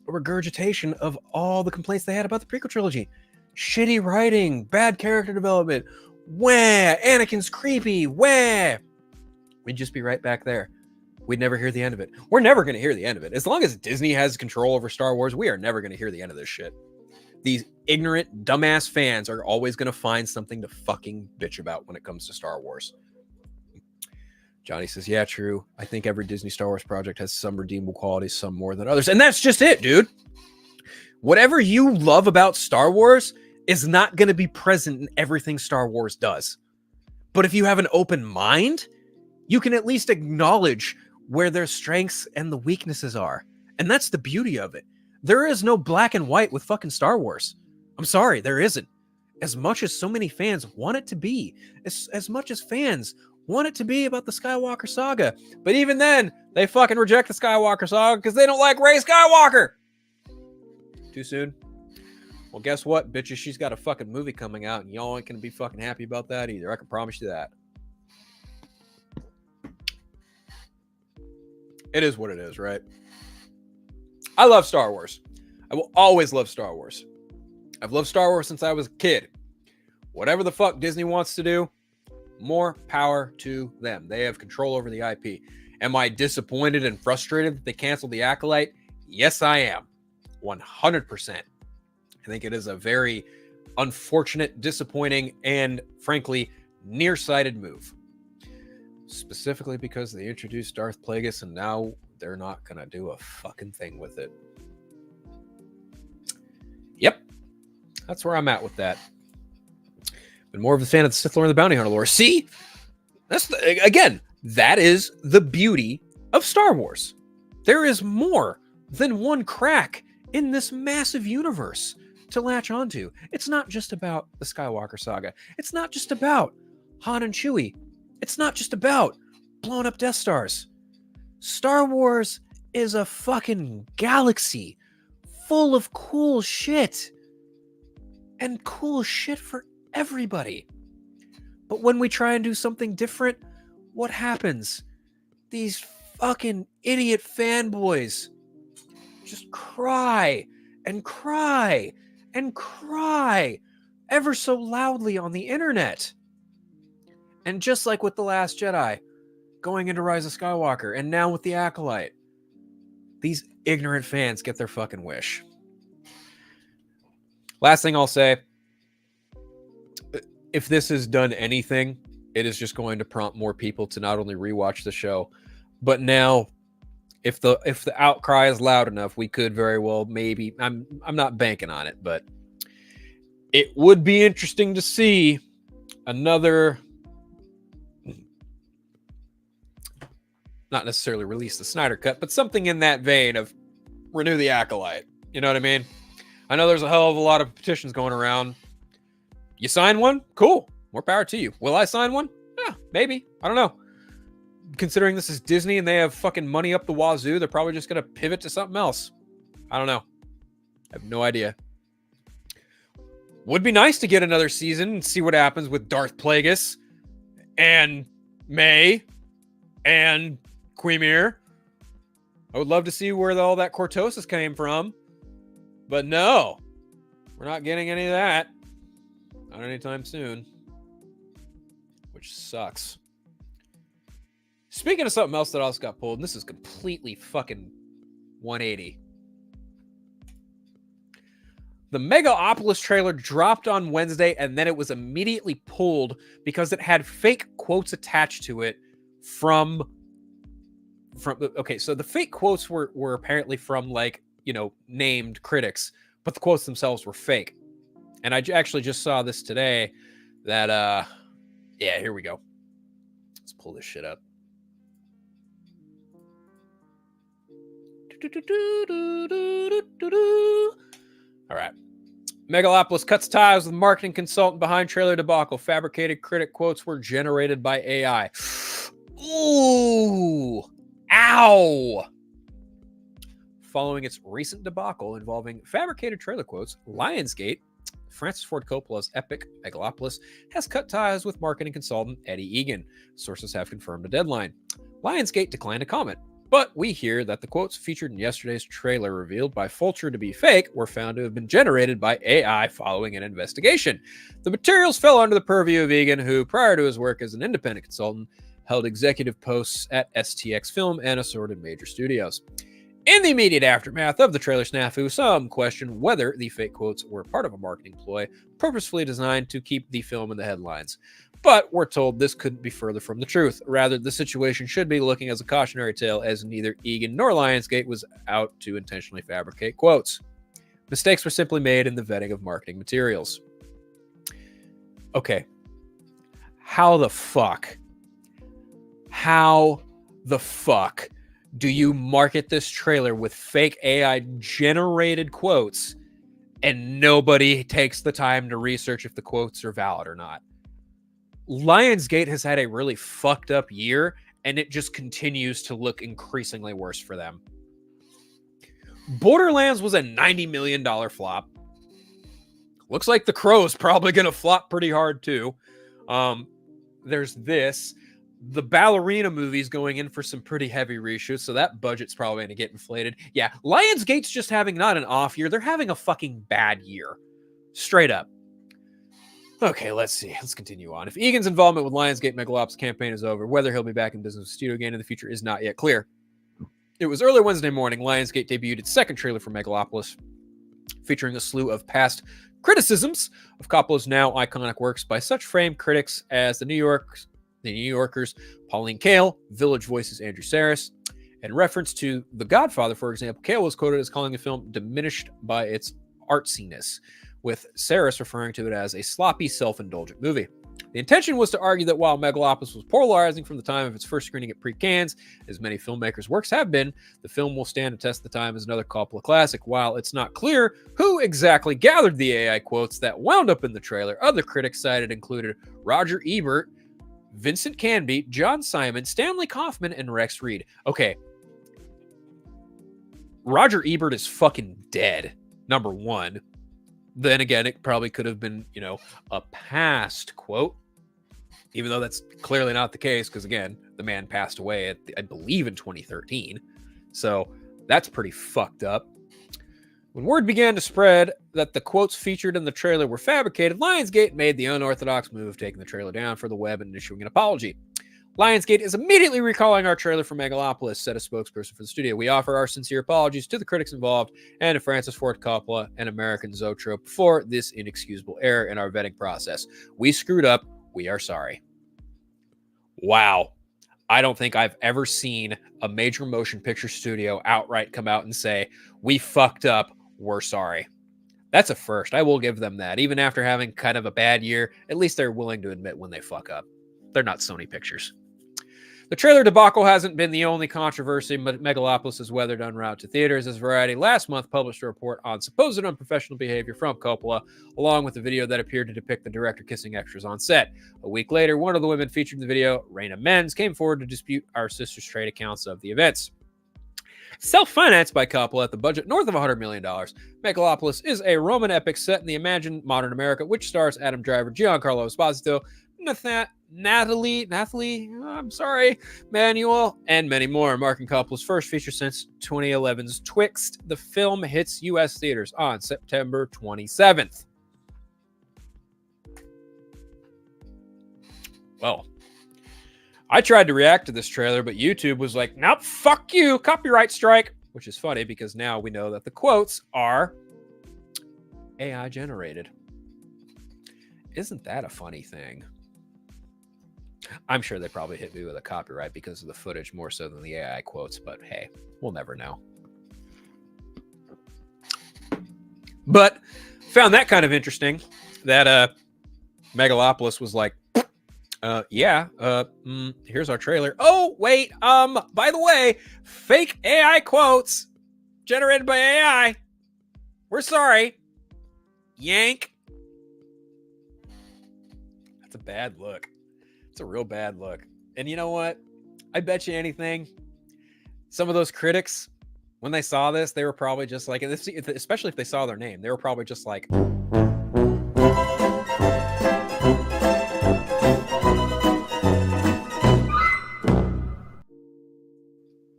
Speaker 1: a regurgitation of all the complaints they had about the prequel trilogy. Shitty writing, bad character development, wah, Anakin's creepy, wah. We'd just be right back there. We'd never hear the end of it. We're never going to hear the end of it. As long as Disney has control over Star Wars, we are never going to hear the end of this shit. These ignorant, dumbass fans are always going to find something to fucking bitch about when it comes to Star Wars. Johnny says, yeah, true. I think every Disney Star Wars project has some redeemable qualities, some more than others. And that's just it, dude. Whatever you love about Star Wars is not going to be present in everything Star Wars does. But if you have an open mind, you can at least acknowledge where their strengths and the weaknesses are. And that's the beauty of it. There is no black and white with fucking Star Wars. I'm sorry, there isn't. As much as so many fans want it to be, as much as fans want it to be about the Skywalker saga. But even then, they fucking reject the Skywalker saga because they don't like Rey Skywalker. Too soon? Well, guess what, bitches? She's got a fucking movie coming out, and y'all ain't gonna be fucking happy about that either. I can promise you that. It is what it is, right? I love Star Wars. I will always love Star Wars. I've loved Star Wars since I was a kid. Whatever the fuck Disney wants to do, more power to them. They have control over the IP. Am I disappointed and frustrated that they canceled The Acolyte? Yes, I am. 100%. I think it is a very unfortunate, disappointing, and frankly, nearsighted move. Specifically because they introduced Darth Plagueis and now they're not going to do a fucking thing with it. Yep. That's where I'm at with that. Been more of a fan of the Sith Lord and the Bounty Hunter lore. See? Again, that is the beauty of Star Wars. There is more than one crack in this massive universe to latch onto. It's not just about the Skywalker saga. It's not just about Han and Chewie. It's not just about blowing up Death Stars. Star Wars is a fucking galaxy full of cool shit. And cool shit for everybody. But when we try and do something different, what happens? These fucking idiot fanboys just cry and cry and cry ever so loudly on the internet. And just like with The Last Jedi, going into Rise of Skywalker, and now with The Acolyte, these ignorant fans get their fucking wish. Last thing I'll say, if this has done anything, it is just going to prompt more people to not only rewatch the show, but now, if the outcry is loud enough, we could very well maybe. I'm not banking on it, but it would be interesting to see another. Not necessarily release the Snyder Cut, but something in that vein of renew the Acolyte. You know what I mean? I know there's a hell of a lot of petitions going around. You sign one? Cool. More power to you. Will I sign one? Yeah, maybe. I don't know. Considering this is Disney and they have fucking money up the wazoo, they're probably just going to pivot to something else. I don't know. I have no idea. Would be nice to get another season and see what happens with Darth Plagueis and May and Quimir. I would love to see where all that cortosis came from. But no, we're not getting any of that. Not anytime soon. Which sucks. Speaking of something else that also got pulled, and this is completely fucking 180. The Megaopolis trailer dropped on Wednesday, and then it was immediately pulled because it had fake quotes attached to it from okay, so the fake quotes were apparently from, like, you know, named critics, but the quotes themselves were fake. And I actually just saw this today that yeah, here we go. Let's pull this shit up. All right. Megaopolis cuts ties with marketing consultant behind trailer debacle. Fabricated critic quotes were generated by AI. Ooh. Ow. Following its recent debacle involving fabricated trailer quotes, Lionsgate, Francis Ford Coppola's epic Megaopolis, has cut ties with marketing consultant Eddie Egan. Sources have confirmed a deadline. Lionsgate declined to comment, but we hear that the quotes featured in yesterday's trailer revealed by Fulcher to be fake were found to have been generated by AI following an investigation. The materials fell under the purview of Egan, who, prior to his work as an independent consultant, held executive posts at STX Film and assorted major studios. In the immediate aftermath of the trailer snafu, some questioned whether the fake quotes were part of a marketing ploy purposefully designed to keep the film in the headlines. But we're told this couldn't be further from the truth. Rather, the situation should be looking as a cautionary tale, as neither Egan nor Lionsgate was out to intentionally fabricate quotes. Mistakes were simply made in the vetting of marketing materials. Okay. How the fuck do you market this trailer with fake AI generated quotes and nobody takes the time to research if the quotes are valid or not? Lionsgate has had a really fucked up year, and it just continues to look increasingly worse for them. Borderlands was a $90 million flop. Looks like The Crow's probably going to flop pretty hard too. There's this. The ballerina movie's going in for some pretty heavy reshoots, so that budget's probably going to get inflated. Yeah, Lionsgate's just having not an off year, they're having a fucking bad year. Straight up. Okay, let's see. Let's continue on. If Egan's involvement with Lionsgate Megaopolis campaign is over, whether he'll be back in business with studio again in the future is not yet clear. It was early Wednesday morning, Lionsgate debuted its second trailer for Megaopolis, featuring a slew of past criticisms of Coppola's now iconic works by such famed critics as the New Yorker's Pauline Kael, Village Voice's Andrew Saris. In reference to The Godfather, for example, Kael was quoted as calling the film diminished by its artsiness, with Saris referring to it as a sloppy, self-indulgent movie. The intention was to argue that while Megaopolis was polarizing from the time of its first screening at pre-Cannes, as many filmmakers' works have been, the film will stand the test of time as another Coppola classic. While it's not clear who exactly gathered the AI quotes that wound up in the trailer, other critics cited included Roger Ebert, Vincent Canby, John Simon, Stanley Kaufman, and Rex Reed. Okay. Roger Ebert is fucking dead, number one. Then again, it probably could have been, a past quote, even though that's clearly not the case, because again, the man passed away, I believe, in 2013. So that's pretty fucked up. When word began to spread that the quotes featured in the trailer were fabricated, Lionsgate made the unorthodox move, taking the trailer down for the web and issuing an apology. Lionsgate is immediately recalling our trailer for Megaopolis, said a spokesperson for the studio. We offer our sincere apologies to the critics involved and to Francis Ford Coppola and American Zoetrope for this inexcusable error in our vetting process. We screwed up. We are sorry. Wow. I don't think I've ever seen a major motion picture studio outright come out and say, we fucked up. We're sorry. That's a first. I will give them that. Even after having kind of a bad year, at least they're willing to admit when they fuck up. They're not Sony Pictures. The trailer debacle hasn't been the only controversy Megaopolis has weathered en route to theaters, as Variety last month published a report on supposed unprofessional behavior from Coppola, along with a video that appeared to depict the director kissing extras on set. A week later, one of the women featured in the video, Raina Menz, came forward to dispute our sister's trade accounts of the events. Self-financed by Coppola at the budget north of $100 million, Megaopolis is a Roman epic set in the imagined modern America, which stars Adam Driver, Giancarlo Esposito, Natalie, Manuel, and many more, marking Coppola's first feature since 2011's Twixt. The film hits U.S. theaters on September 27th. Well, I tried to react to this trailer, but YouTube was like, nope, fuck you, copyright strike, which is funny because now we know that the quotes are AI generated. Isn't that a funny thing? I'm sure they probably hit me with a copyright because of the footage more so than the AI quotes, but hey, we'll never know. But found that kind of interesting that Megaopolis was like, here's our trailer. Oh, wait, by the way, fake AI quotes generated by AI. We're sorry. Yank. That's a bad look. It's a real bad look. And you know what? I bet you anything, some of those critics, when they saw this, they were probably just like, especially if they saw their name, they were probably just like,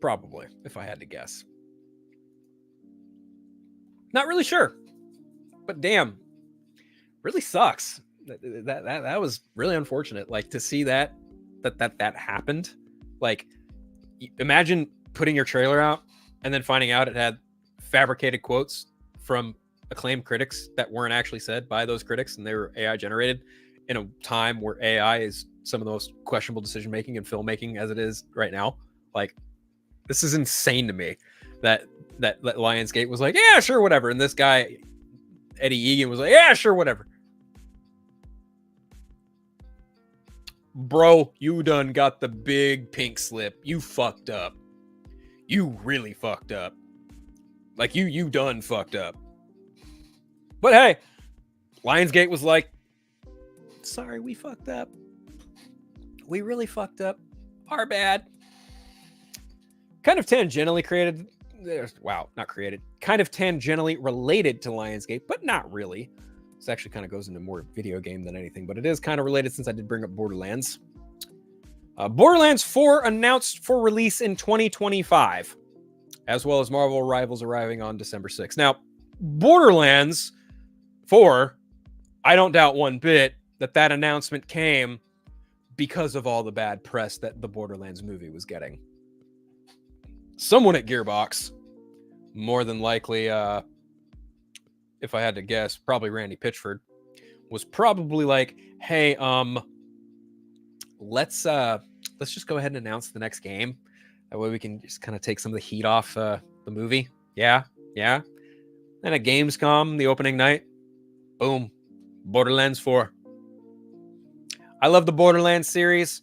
Speaker 1: probably, if I had to guess. Not really sure, but damn, really sucks. That was really unfortunate. Like, to see that happened. Like, imagine putting your trailer out and then finding out it had fabricated quotes from acclaimed critics that weren't actually said by those critics, and they were AI generated in a time where AI is some of the most questionable decision making and filmmaking as it is right now. Like, this is insane to me that Lionsgate was like, yeah, sure, whatever, and this guy Eddie Egan was like, yeah, sure, whatever. Bro, you done got the big pink slip. You fucked up. You really fucked up. Like, you done fucked up. But hey, Lionsgate was like, sorry, we fucked up. We really fucked up. Our bad. Kind of tangentially created. Kind of tangentially related to Lionsgate, but not really. This actually kind of goes into more video game than anything, but it is kind of related since I did bring up Borderlands. Borderlands 4 announced for release in 2025, as well as Marvel Rivals arriving on December 6th. Now, Borderlands 4, I don't doubt one bit that announcement came because of all the bad press that the Borderlands movie was getting. Someone at Gearbox, more than likely, if I had to guess, probably Randy Pitchford, was probably like, hey, let's just go ahead and announce the next game. That way we can just kind of take some of the heat off the movie. Yeah. And at Gamescom, the opening night, boom, Borderlands 4. I love the Borderlands series.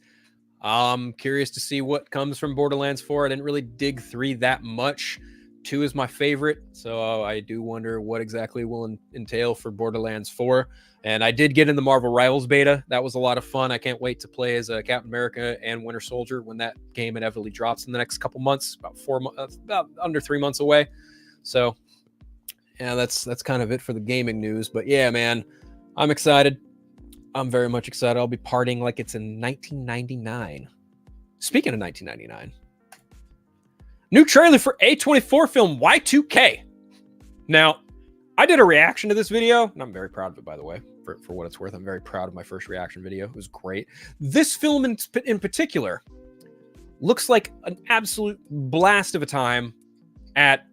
Speaker 1: I'm curious to see what comes from Borderlands 4. I didn't really dig 3 that much. 2 is my favorite, so I do wonder what exactly will entail for Borderlands 4. And I did get in the Marvel Rivals beta. That was a lot of fun. I can't wait to play as Captain America and Winter Soldier when that game inevitably drops in the next couple months, about under 3 months away. So, yeah, that's kind of it for the gaming news. But yeah, man, I'm excited. I'm very much excited. I'll be partying like it's in 1999. Speaking of 1999, new trailer for A24 film Y2K. Now, I did a reaction to this video, and I'm very proud of it, by the way, for what it's worth. I'm very proud of my first reaction video. It was great. This film in particular looks like an absolute blast of a time at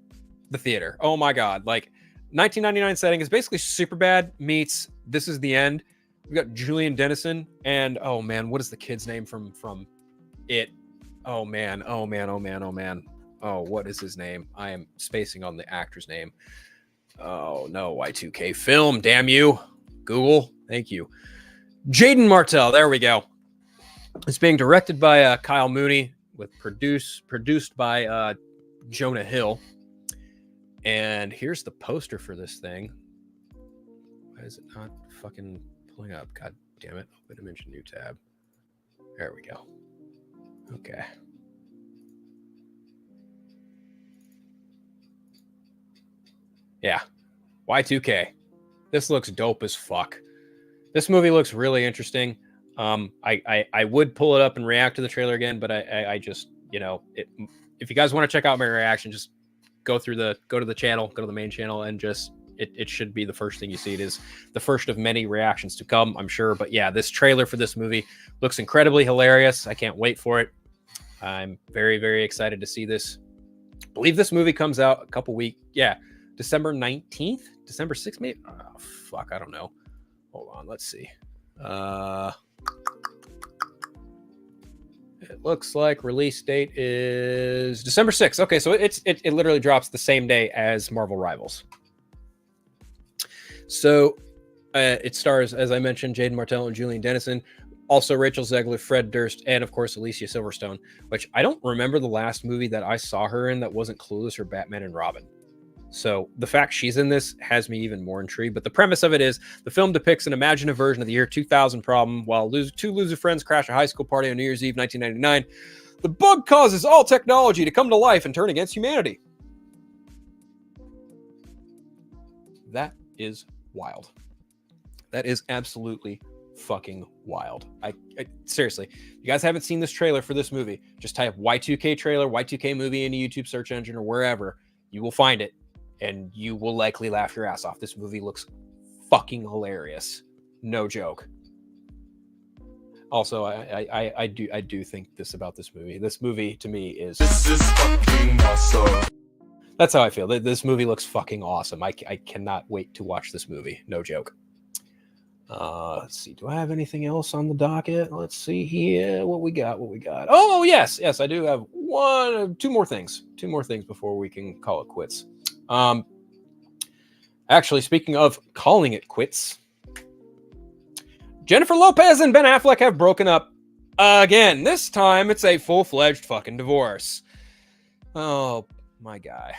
Speaker 1: the theater. Oh my God. Like, 1999 setting is basically Superbad meets This Is the End. We've got Julian Dennison and, oh man, what is the kid's name from it? Oh man. Oh, what is his name? I am spacing on the actor's name. Oh no, Y2K film, damn you. Google, thank you. Jaden Martell, there we go. It's being directed by Kyle Mooney, with produced by Jonah Hill. And here's the poster for this thing. Why is it not fucking pulling up? God damn it. Open image, new tab. There we go. Okay. Yeah. Y2K. This looks dope as fuck. This movie looks really interesting. I would pull it up and react to the trailer again, but I just, if you guys want to check out my reaction, just go to the channel, go to the main channel, and just it should be the first thing you see. It is the first of many reactions to come, I'm sure. But yeah, this trailer for this movie looks incredibly hilarious. I can't wait for it. I'm very, very excited to see this. I believe this movie comes out a couple weeks. Yeah, December 19th, December 6th, maybe. Oh, fuck, I don't know. Hold on, let's see. It looks like release date is December 6th. Okay, so it literally drops the same day as Marvel Rivals. So it stars, as I mentioned, Jaden Martell and Julian Dennison. Also Rachel Zegler, Fred Durst, and of course Alicia Silverstone, which I don't remember the last movie that I saw her in that wasn't Clueless or Batman and Robin. So the fact she's in this has me even more intrigued. But the premise of it is the film depicts an imaginative version of the year 2000 problem. While two loser friends crash a high school party on New Year's Eve 1999, the bug causes all technology to come to life and turn against humanity. That is wild. That is absolutely fucking wild. I seriously, you guys haven't seen this trailer for this movie, just type Y2K trailer, Y2K movie in the YouTube search engine or wherever. You will find it, and you will likely laugh your ass off. This movie looks fucking hilarious. No joke. Also, I do think this about this movie. This movie to me is...
Speaker 2: This is fucking awesome.
Speaker 1: That's how I feel. This movie looks fucking awesome. I cannot wait to watch this movie. No joke. Let's see. Do I have anything else on the docket? Let's see here. What we got? Oh, yes. I do have two more things before we can call it quits. Actually, speaking of calling it quits, Jennifer Lopez and Ben Affleck have broken up again. This time it's a full-fledged fucking divorce. Oh, my guy.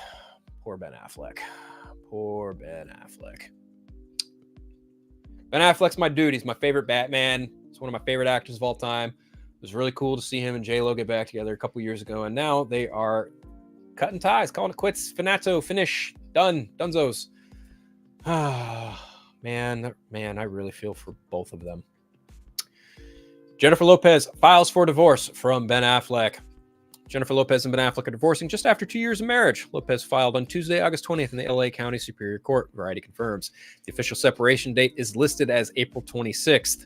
Speaker 1: Poor Ben Affleck. Ben Affleck's my dude. He's my favorite Batman. He's one of my favorite actors of all time. It was really cool to see him and J-Lo get back together a couple years ago, and now they are cutting ties, calling it quits. Finato, finish, done, dunzos. Ah, man, I really feel for both of them. Jennifer Lopez files for divorce from Ben Affleck. Jennifer Lopez and Ben Affleck are divorcing just after 2 years of marriage. Lopez filed on Tuesday, August 20th in the LA County Superior Court. Variety confirms. The official separation date is listed as April 26th.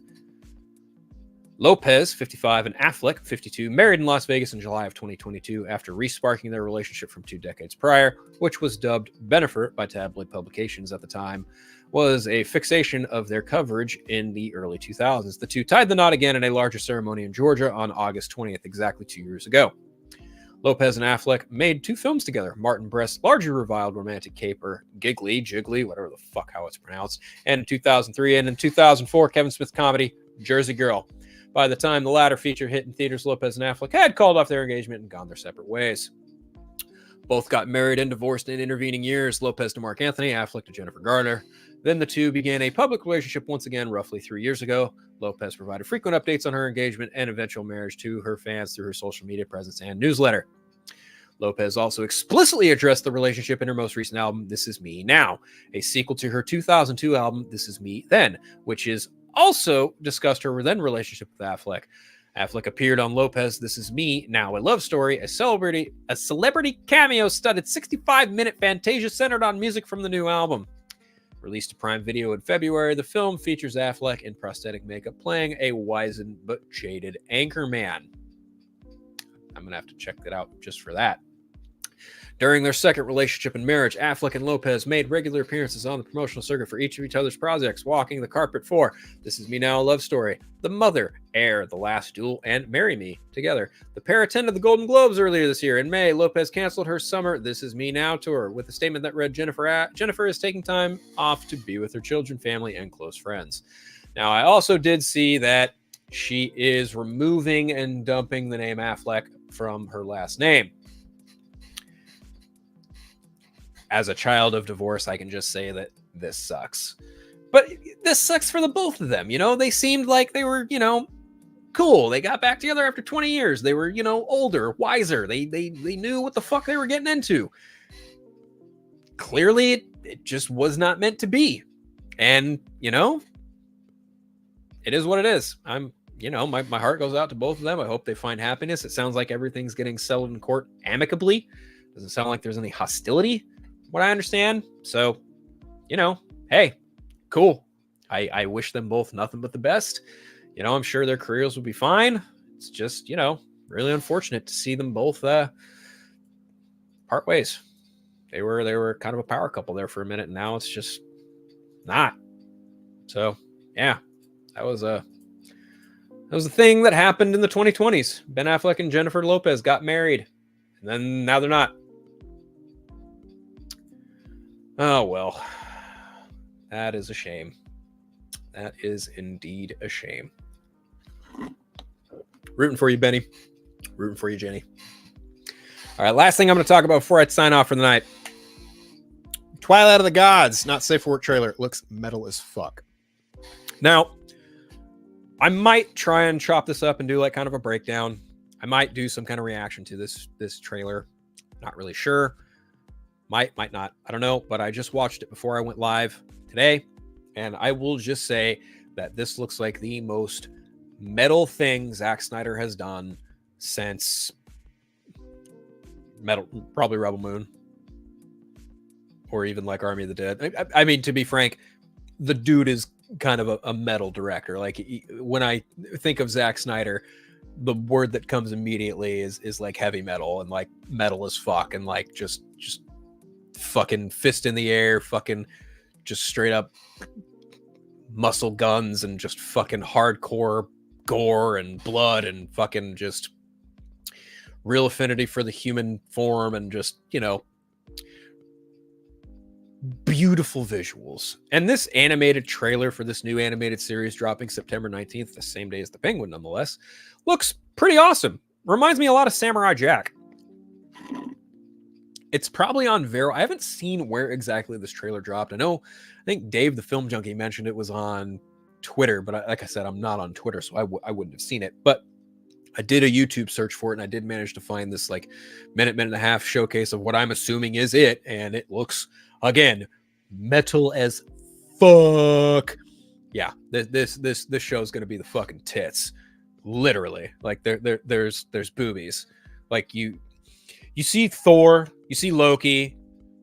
Speaker 1: Lopez, 55, and Affleck, 52, married in Las Vegas in July of 2022 after resparking their relationship from 2 decades prior, which was dubbed Bennifer by tabloid publications at the time, was a fixation of their coverage in the early 2000s. The two tied the knot again in a larger ceremony in Georgia on August 20th, exactly 2 years ago. Lopez and Affleck made 2 films together, Martin Brest's largely reviled romantic caper, Jiggly, whatever the fuck how it's pronounced, and in 2003, and in 2004, Kevin Smith's comedy, Jersey Girl. By the time the latter feature hit in theaters, Lopez and Affleck had called off their engagement and gone their separate ways. Both got married and divorced in intervening years, Lopez to Mark Anthony, Affleck to Jennifer Garner. Then the two began a public relationship once again roughly 3 years ago. Lopez provided frequent updates on her engagement and eventual marriage to her fans through her social media presence and newsletter. Lopez also explicitly addressed the relationship in her most recent album, This Is Me Now, a sequel to her 2002 album, This Is Me Then, which is also discussed her then relationship with Affleck. Affleck appeared on Lopez This Is Me Now, a love story, a celebrity cameo-studded 65-minute fantasia centered on music from the new album. Released to Prime Video in February, the film features Affleck in prosthetic makeup playing a wizened but jaded anchorman. I'm going to have to check that out just for that. During their second relationship and marriage, Affleck and Lopez made regular appearances on the promotional circuit for each other's projects, walking the carpet for This Is Me Now, a love story, The Mother, Air, The Last Duel, and Marry Me together. The pair attended the Golden Globes earlier this year. In May, Lopez canceled her summer This Is Me Now tour with a statement that read, Jennifer is taking time off to be with her children, family, and close friends. Now, I also did see that she is removing and dumping the name Affleck from her last name. As a child of divorce, I can just say that this sucks. But this sucks for the both of them. You know, they seemed like they were, cool. They got back together after 20 years. They were, older, wiser. They knew what the fuck they were getting into. Clearly, it just was not meant to be. And, it is what it is. My heart goes out to both of them. I hope they find happiness. It sounds like everything's getting settled in court amicably. Doesn't sound like there's any hostility, what I understand. So, hey, cool. I wish them both nothing but the best. I'm sure their careers will be fine. It's just, really unfortunate to see them both part ways. They were kind of a power couple there for a minute, and now it's just not. So, yeah, that was a thing that happened in the 2020s. Ben Affleck and Jennifer Lopez got married, and then now they're not. Oh, well, that is a shame. That is indeed a shame. Rooting for you, Benny. Rooting for you, Jenny. All right, last thing I'm going to talk about before I sign off for the night. Twilight of the Gods, not safe for work trailer. It looks metal as fuck. Now, I might try and chop this up and do like kind of a breakdown. I might do some kind of reaction to this trailer. Not really sure. Might not. I don't know, but I just watched it before I went live today, and I will just say that this looks like the most metal thing Zack Snyder has done since probably Rebel Moon, or even like Army of the Dead. I mean, to be frank, the dude is kind of a metal director. Like, when I think of Zack Snyder, the word that comes immediately is like heavy metal, and like metal as fuck, and like just fucking fist in the air, fucking just straight up muscle guns, and just fucking hardcore gore and blood, and fucking just real affinity for the human form, and just, beautiful visuals. And this animated trailer for this new animated series dropping September 19th, the same day as The Penguin nonetheless, looks pretty awesome. Reminds me a lot of Samurai Jack. It's probably on Vero. I haven't seen where exactly this trailer dropped. I think Dave the Film Junkie mentioned it was on Twitter, but like I said, I'm not on Twitter, so I wouldn't have seen it. But I did a YouTube search for it, and I did manage to find this like minute and a half showcase of what I'm assuming is it, and it looks, again, metal as fuck. Yeah, this show is going to be the fucking tits. literally. Like there's boobies. Like you see Thor, you see Loki,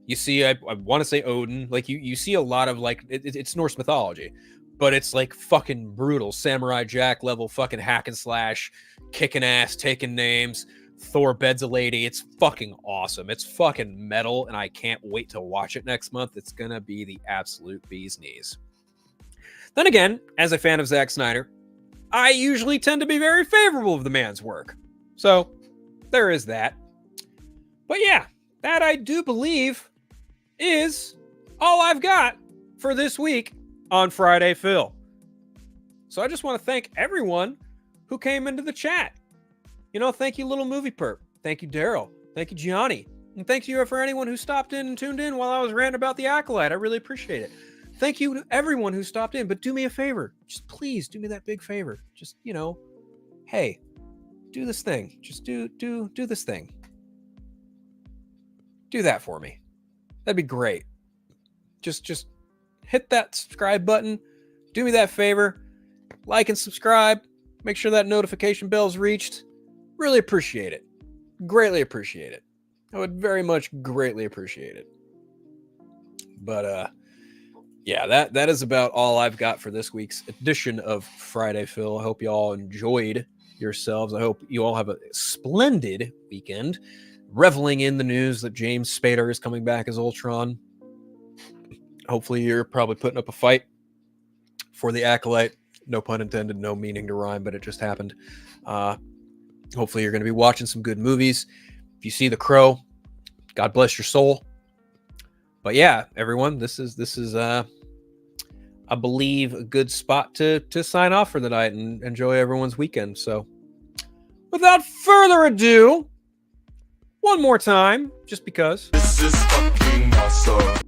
Speaker 1: you see I want to say Odin. Like you see a lot of like it's Norse mythology, but it's like fucking brutal Samurai Jack level fucking hack and slash, kicking ass, taking names. Thor beds a lady. It's fucking awesome. It's fucking metal, and I can't wait to watch it next month. It's gonna be the absolute bee's knees. Then again, as a fan of Zack Snyder, I usually tend to be very favorable of the man's work. So there is that. But yeah, that I do believe is all I've got for this week on Friday Phil. So I just want to thank everyone who came into the chat. Thank you, Little Movie Perp. Thank you, Daryl. Thank you, Gianni. And thank you for anyone who stopped in and tuned in while I was ranting about the Acolyte. I really appreciate it. Thank you to everyone who stopped in, but do me a favor. Just please do me that big favor. Just, hey, do this thing. Just do this thing. Do that for me. That'd be great. Just hit that subscribe button. Do me that favor. Like and subscribe. Make sure that notification bell's reached. Really appreciate it. Greatly appreciate it. I would very much greatly appreciate it. But yeah, that is about all I've got for this week's edition of Friday Phil. I hope you all enjoyed yourselves. I hope you all have a splendid weekend, reveling in the news that James Spader is coming back as Ultron. Hopefully you're probably putting up a fight for the Acolyte. No pun intended, no meaning to rhyme, but it just happened. Hopefully you're going to be watching some good movies. If you see The Crow, God bless your soul. But yeah, everyone, this is I believe a good spot to sign off for the night and enjoy everyone's weekend. So without further ado, one more time, just because.
Speaker 2: This is fucking awesome.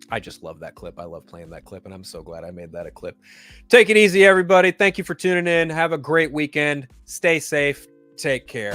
Speaker 1: I just love that clip. I love playing that clip, and I'm so glad I made that a clip. Take it easy, everybody. Thank you for tuning in. Have a great weekend. Stay safe. Take care.